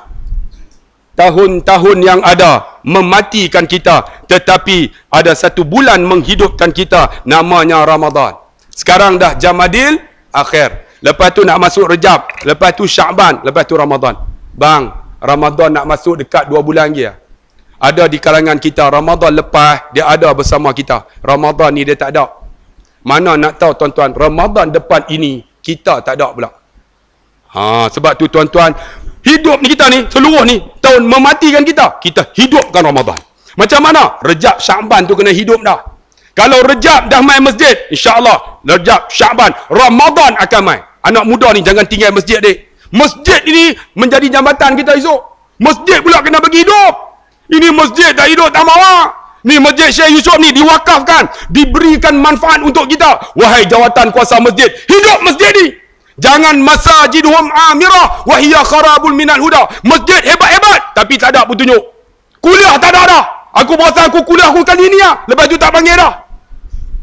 tahun-tahun yang ada mematikan kita, tetapi ada satu bulan menghidupkan kita, namanya Ramadan. Sekarang dah Jamadil akhir, lepas tu nak masuk Rejab, lepas tu Sya'ban, lepas tu Ramadan. Bang, Ramadan nak masuk dekat 2 bulan lagi. Ada di kalangan kita Ramadan lepas dia ada bersama kita, Ramadan ni dia tak ada. Mana nak tahu tuan-tuan, Ramadan depan ini kita tak ada pula. Sebab tu tuan-tuan, hidup ni kita ni, seluruh ni tahun mematikan kita, kita hidupkan Ramadan. Macam mana? Rejab Sya'ban tu kena hidup dah. Kalau Rejab dah main masjid, insya-Allah Rejab Sya'ban Ramadan akan main. Anak muda ni jangan tinggal masjid dek. Masjid ini menjadi jambatan kita esok. Masjid pula kena bagi hidup. Ini masjid tak hidup tak mahu. Ni masjid Syekh Yusof ni diwakafkan, diberikan manfaat untuk kita. Wahai jawatan kuasa masjid, hidup masjid ni. Jangan masajiduhum amirah wa hiya kharabul minal huda. Masjid hebat-hebat tapi tak ada petunjuk. Kuliah tak ada dah. Aku berasa aku kuliah aku kali ni lah. Lepas tu tak panggil dah.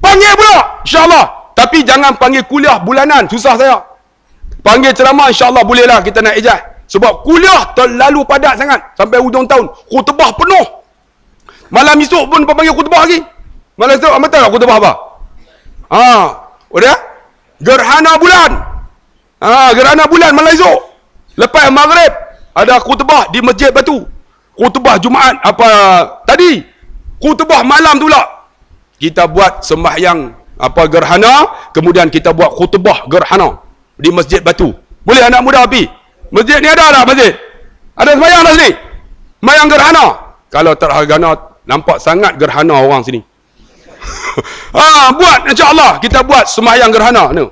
Panggil pula insya-Allah. Tapi jangan panggil kuliah bulanan, susah saya. Panggil ceramah insya-Allah boleh lah kita nak ijaz. Sebab kuliah terlalu padat sangat sampai hujung tahun. Khutbah penuh. Malam esok pun panggil khutbah lagi. Malam esok apa tahu khutbah apa? Udah? Gerhana bulan. Gerhana bulan malam esok. Lepas maghrib ada khutbah di Masjid Batu. Khutbah Jumaat apa tadi? Khutbah malam tu pula. Kita buat sembahyang gerhana, kemudian kita buat khutbah gerhana di Masjid Batu. Boleh anak muda pergi? Masjid ni ada tak masjid? Ada sembahyang dah sini? Sembahyang gerhana. Kalau tak gerhana, nampak sangat gerhana orang sini. Buat insya-Allah kita buat sembahyang gerhana ni.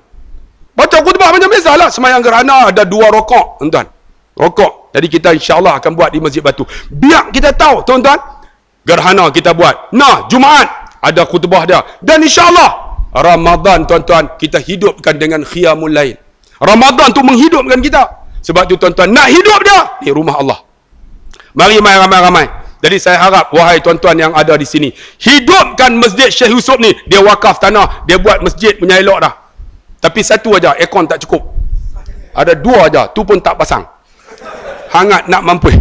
Baca khutbah macam biasalah. Sembahyang gerhana ada 2 rakaat, tuan-tuan. Rakaat. Jadi kita insya-Allah akan buat di Masjid Batu. Biar kita tahu, tuan-tuan, gerhana kita buat. Nah, Jumaat ada khutbah dia. Dan insya-Allah Ramadan tuan-tuan, kita hidupkan dengan qiyamul lail. Ramadan tu menghidupkan kita. Sebab tu tuan-tuan, nak hidup dia, ni rumah Allah. Mari mai ramai-ramai. Jadi saya harap, wahai tuan-tuan yang ada di sini, hidupkan masjid Syekh Yusof ni. Dia wakaf tanah, dia buat masjid punya elok dah. Tapi satu aja, aircon tak cukup. Ada 2 aja, tu pun tak pasang. Hangat nak mampus.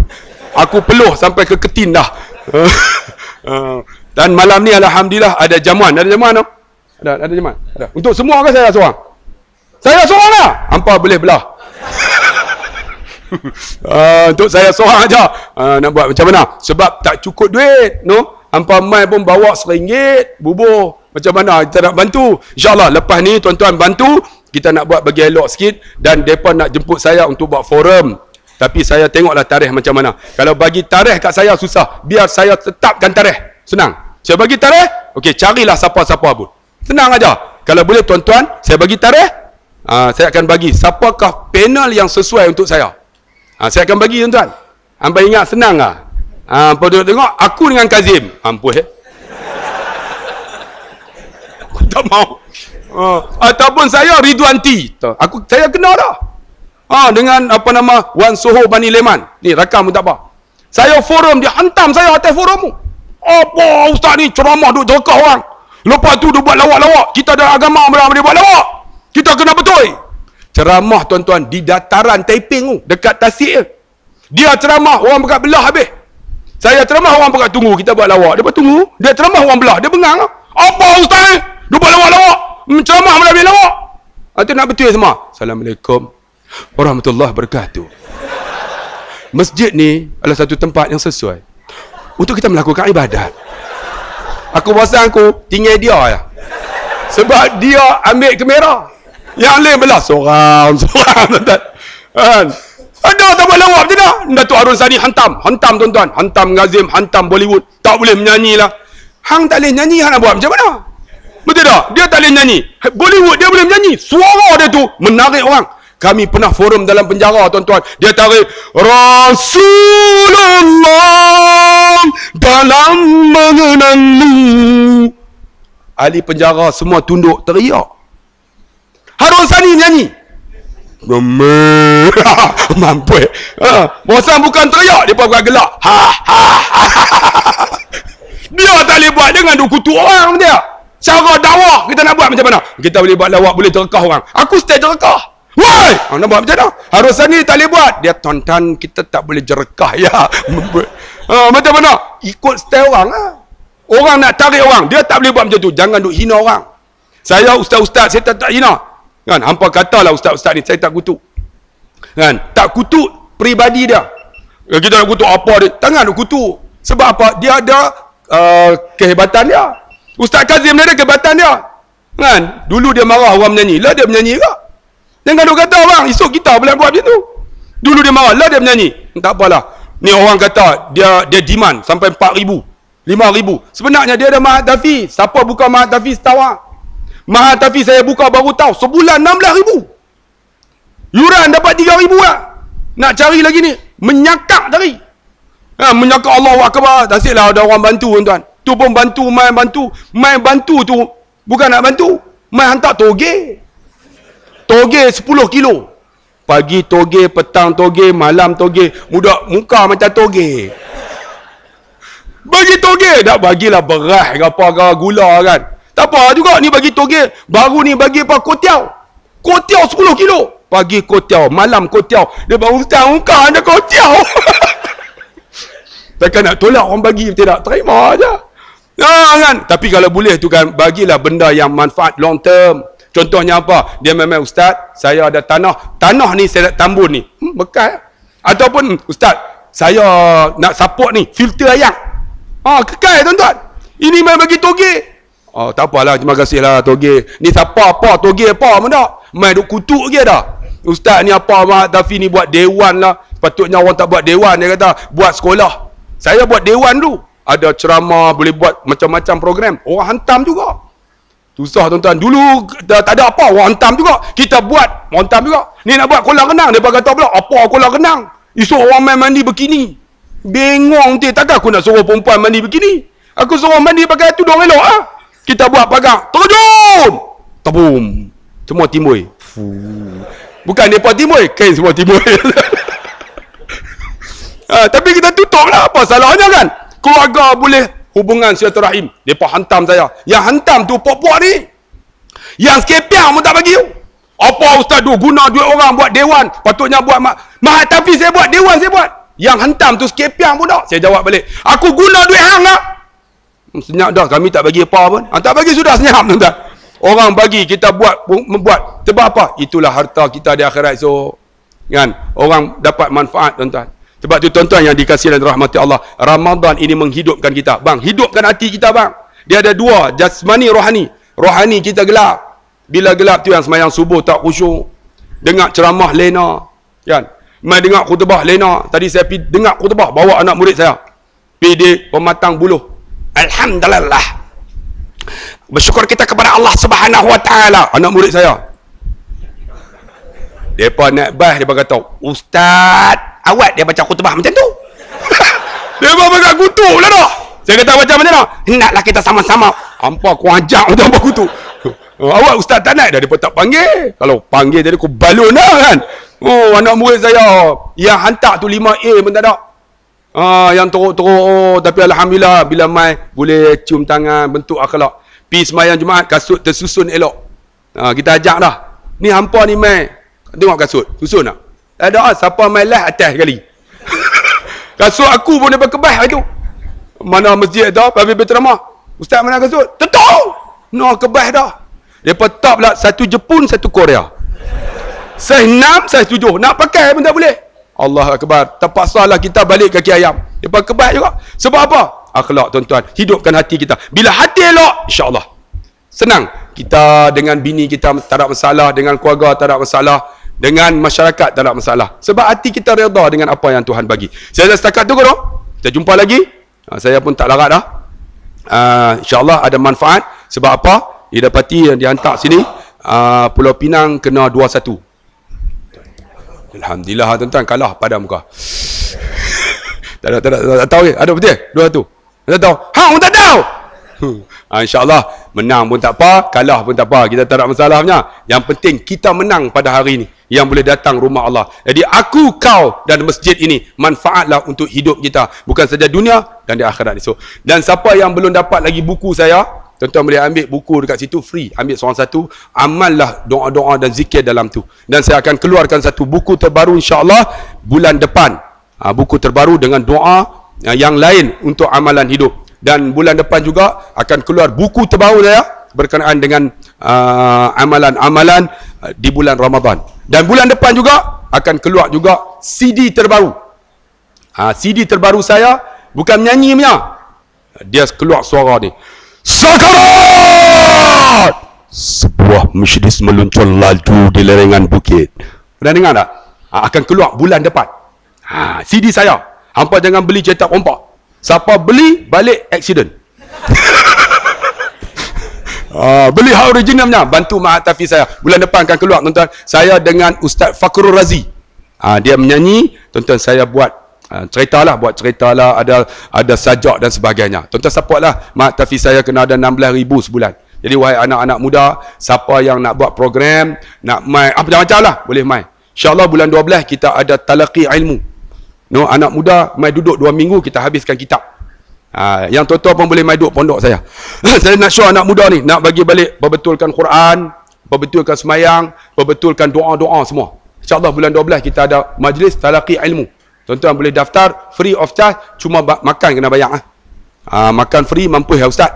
Aku peluh sampai ke ketin dah. Dan malam ni alhamdulillah ada jamuan. Ada jamuan tak? Ada jamuan? Ada. Untuk semua ke saya seorang? Saya seorang lah. Hampa boleh belah. Untuk saya seorang aja. Nak buat macam mana? Sebab tak cukup duit, no? Hampa mai pun bawa RM1 bubur. Macam mana kita nak bantu? InsyaAllah lepas ni tuan-tuan bantu, kita nak buat bagi elok sikit. Dan mereka nak jemput saya untuk buat forum. Tapi saya tengoklah tarikh macam mana. Kalau bagi tarikh kat saya susah. Biar saya tetapkan tarikh. Senang. Saya bagi tarikh, okey, carilah siapa-siapa pun. Senang aja. Kalau boleh tuan-tuan, saya bagi tarikh, saya akan bagi siapakah panel yang sesuai untuk saya. Saya akan bagi tuan-tuan. Hampa ingat senang tak? Hampa tengok aku dengan Kazim. Ampun aku tak mau. Ataupun saya Ridwan T. Saya kenal dah. Dengan apa nama Wan Soho Bani Leman. Ni rakam pun tak apa. Saya forum, dia hantam saya atas forum tu. Apa ustaz ni ceramah duk jerkah orang. Lepas tu dia buat lawak-lawak. Kita ada agama dia buat lawak. Kita kena betul. Ceramah tuan-tuan di dataran Taiping tu, dekat Tasik. Dia ceramah, orang pekat belah habis. Saya ceramah, orang pekat tunggu, kita buat lawak. Dia buat tunggu, dia ceramah, orang belah, dia bengang. Apa ustaz? Dia buat lawak-lawak. Ceramah malah habis lawak. Itu nak betul semua. Assalamualaikum warahmatullahi wabarakatuh. Masjid ni adalah satu tempat yang sesuai untuk kita melakukan ibadat. Aku rasa aku tinggal dia ya. Sebab dia ambil kamera. Yang lain belah sorang kan. Ada tak buat lawak macam mana? Datuk Harun Sani hantam tuan-tuan. Hantam Ngazim, hantam Bollywood. Tak boleh menyanyi lah. Hang tak boleh nyanyi, hang nak buat macam mana? Betul tak? Dia tak boleh nyanyi. Bollywood dia boleh menyanyi. Suara dia tu menarik orang. Kami pernah forum dalam penjara tuan-tuan. Dia tarik Rasulullah dalam mengenangmu. Ahli penjara semua tunduk teriak. Harun Sani nyanyi. Mampu. Bosan bukan teriak, dia buat gelak. Dia tak boleh buat dengan duk kutuk orang dia. Cara dakwah kita nak buat macam mana? Kita boleh buat lawak, boleh jerekah orang. Aku stay jerekah. Why? Nak buat macam mana? Harun Sani tak boleh buat. Dia tonton kita tak boleh jerekah ya. Macam mana? Ikut style orang lah. Orang nak tarik orang, dia tak boleh buat macam tu. Jangan duk hina orang. Saya ustaz-ustaz, saya tak hina. Kan, hampa katalah ustaz-ustaz ni, saya tak kutuk. Kan, tak kutuk peribadi dia. Kita nak kutuk apa dia? Jangan nak kutuk. Sebab apa? Dia ada kehebatan dia. Ustaz Kazim dia ada kehebatan dia. Kan, dulu dia marah orang menyanyi. Lah dia menyanyi ke? Jangan duk kata orang, esok kita boleh buat macam tu. Dulu dia marah, lah dia menyanyi. Tak apalah. Ni orang kata dia demand sampai 4,000, 5,000. Sebenarnya dia ada Mahat Tafi. Siapa buka Mahat Tafi setawa? Mahat Tafi saya buka baru tahu sebulan 16,000. Yuran dapat 3,000 lah. Nak cari lagi ni menyakak cari. Menyakak Allahu Akbar. Nasiblah ada orang bantu tuan-tuan. Tu pun bantu, main bantu tu bukan nak bantu, main hantar toge 10 kilo. Pagi toge, petang toge, malam toge. Muda muka macam toge. Bagi toge, dah bagilah beras ke apa ke gula kan. Tak apa juga ni bagi toge. Baru ni bagi apa kotiau. Kotiau 10 kilo. Pagi kotiau, malam kotiau. Dia baru ustaz muka ada kotiau. Takkan nak tolak orang bagi, tidak terima aja. Kan? Tapi kalau boleh tu kan, bagilah benda yang manfaat long term. Contohnya apa? Dia memang ustaz, saya ada tanah. Tanah ni saya nak tambun ni. Bekas. Ataupun ustaz, saya nak support ni filter air. Kekal tuan-tuan. Ini memang bagi toge. Tak apalah, terima kasihlah toge. Ni siapa apa toge apa benda? Mai duk kutuk ke dah. Ustaz ni apa Mahat Tafi ni buat dewan lah. Patutnya orang tak buat dewan, dia kata buat sekolah. Saya buat dewan dulu. Ada ceramah, boleh buat macam-macam program. Orang hantam juga. Susah tuan-tuan. Dulu tak ada apa, orang hantam juga. Kita buat, orang hantam juga. Ni nak buat kolam renang, dia kata pula, apa kolam renang? Esok orang main mandi bikini. Bengong tu, takkan aku nak suruh perempuan mandi bikini. Aku suruh mandi pakai tudung elok lah. Kita buat pagar, terjun. Tabum. Semua timbul. Bukan mereka timbul, kain semua timbul. Tapi kita tutup lah. Apa salahnya kan? Keluarga boleh hubungan silaturahim. Mereka hantam saya. Yang hantam tu puak-puak ni. Yang sekepiang pun tak bagi. Apa ustaz tu guna duit orang buat dewan. Patutnya buat Mahathir saya buat, dewan saya buat. Yang hantam tu sekepiang pun tak. Saya jawab balik. Aku guna duit hang lah. Senyap dah, kami tak bagi apa pun. Tak bagi sudah, senyap tuan-tuan. Orang bagi, kita membuat. Sebab apa? Itulah harta kita di akhirat esok. Kan? Orang dapat manfaat tuan-tuan. Sebab tu tuan-tuan yang dikasihi dan rahmati Allah, Ramadan ini menghidupkan kita. Bang, hidupkan hati kita bang. Dia ada dua, jasmani, rohani. Rohani kita gelap. Bila gelap tu yang semayang subuh tak khusyuk. Dengar ceramah lena. Kan? Mai dengar khutbah lena. Tadi saya pergi dengar khutbah, bawa anak murid saya. Pergi di pematang buluh. Alhamdulillah. Bersyukur kita kepada Allah Subhanahu Wa Taala. Anak murid saya. Depa naik bas, depa kata, "Ustaz, awak dia baca khutbah macam tu." Depa pegang kutuk lah dah. Saya kata macam mana? Hendaklah kita sama-sama. Hampa aku ajak untuk apa kutuk. Awak ustaz tak naik dah, depa tak panggil. Kalau panggil jadi aku balon lah kan. Oh, anak murid saya yang hantar tu 5A pun tak ada. Yang teruk-teruk, tapi alhamdulillah bila mai boleh cium tangan, bentuk akhlak. Pi sembahyang Jumaat, kasut tersusun elok. Kita ajak dah. Ni hampa ni mai tengok kasut, susun tak? Tak ada siapa mai lah atas sekali. Kasut aku pun dapat kebas itu. Mana masjid dah, habis berceramah. Ustaz mana kasut? Tentu. No kebas dah. Depa top lah, satu Jepun, satu Korea. Saiz 6, saiz 7. Nak pakai pun tak boleh. Allah Akbar. Terpaksalah kita balik kaki ayam. Depa kebas juga. Sebab apa? Akhlak tuan-tuan. Hidupkan hati kita. Bila hati elok, insya-Allah. Senang. Kita dengan bini kita tak ada masalah, dengan keluarga tak ada masalah, dengan masyarakat tak ada masalah. Sebab hati kita redha dengan apa yang Tuhan bagi. Saya dah setakat tu doh. Kita jumpa lagi. Saya pun tak larat dah. Insya-Allah ada manfaat. Sebab apa? Didapati yang dihantar sini, Pulau Pinang kena 2-1. Alhamdulillah tuan-tuan, kalah pada muka. Tak tahu ke? Ada betul? 2-1. Tak tahu. Hang tak tahu. InsyaAllah menang pun tak apa, kalah pun tak apa, kita tak ada masalahnya. Yang penting kita menang pada hari ini, yang boleh datang rumah Allah. Jadi aku, kau dan masjid ini manfaatlah untuk hidup kita, bukan saja dunia dan di akhirat esok. Dan siapa yang belum dapat lagi buku saya, tuan-tuan boleh ambil buku dekat situ free, ambil seorang satu, amallah doa-doa dan zikir dalam tu. Dan saya akan keluarkan satu buku terbaru insya-Allah bulan depan. Buku terbaru dengan doa yang lain untuk amalan hidup. Dan bulan depan juga akan keluar buku terbaru saya berkenaan dengan amalan-amalan di bulan Ramadan. Dan bulan depan juga akan keluar juga CD terbaru. CD terbaru saya bukan menyanyi punya. Dia keluar suara ni. Sakarat! Sebuah majlis meluncur laju di lereng bukit. Pernah dengar tak? Akan keluar bulan depan. CD saya. Hampa jangan beli cetak pompa. Siapa beli, balik accident. Beli hak originalnya, bantu Mahathir saya. Bulan depan akan keluar tuan-tuan. Saya dengan Ustaz Fakrul Razi. Dia menyanyi, tuan-tuan saya buat cerita lah, ada sajak dan sebagainya. Tuan-tuan support lah. Mahathir saya kena ada 16,000 sebulan. Jadi wahai anak-anak muda, siapa yang nak buat program, nak main, macam-macam lah, boleh main. InsyaAllah bulan 12 kita ada talaqi ilmu. No, anak muda mai duduk 2 minggu, kita habiskan kitab. Yang tua-tua pun boleh mai duduk pondok saya. Saya nak show anak muda ni, nak bagi balik perbetulkan Quran, perbetulkan semayang, perbetulkan doa-doa semua. InsyaAllah bulan 12 kita ada majlis talaqi ilmu. Tuan-tuan boleh daftar free of charge, cuma makan kena bayar. Makan free, mampu ya ustaz.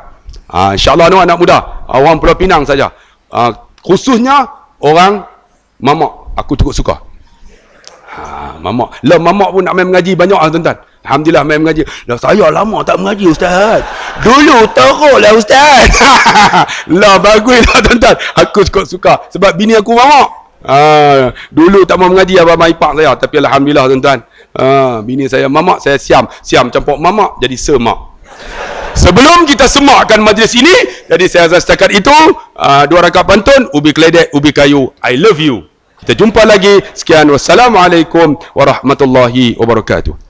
InsyaAllah no, anak muda, orang Pulau Pinang saja. Khususnya orang mamak, aku cukup suka. Mamak. Lah mamak pun nak main mengaji banyak lah tuan-tuan. Alhamdulillah main mengaji. Lah saya lama tak mengaji ustaz. Dulu teruk lah ustaz. Lah bagus lah tuan-tuan. Aku cukup suka. Sebab bini aku mamak. Dulu tak mau mengaji abang ipak saya. Tapi alhamdulillah tuan-tuan. Bini saya mamak, saya siam. Siam campur mamak jadi semak. Sebelum kita semakkan majlis ini, jadi saya setakat itu 2 rakaat pantun, ubi keledek, ubi kayu. I love you. Kita jumpa lagi. Sekian. Wassalamualaikum warahmatullahi wabarakatuh.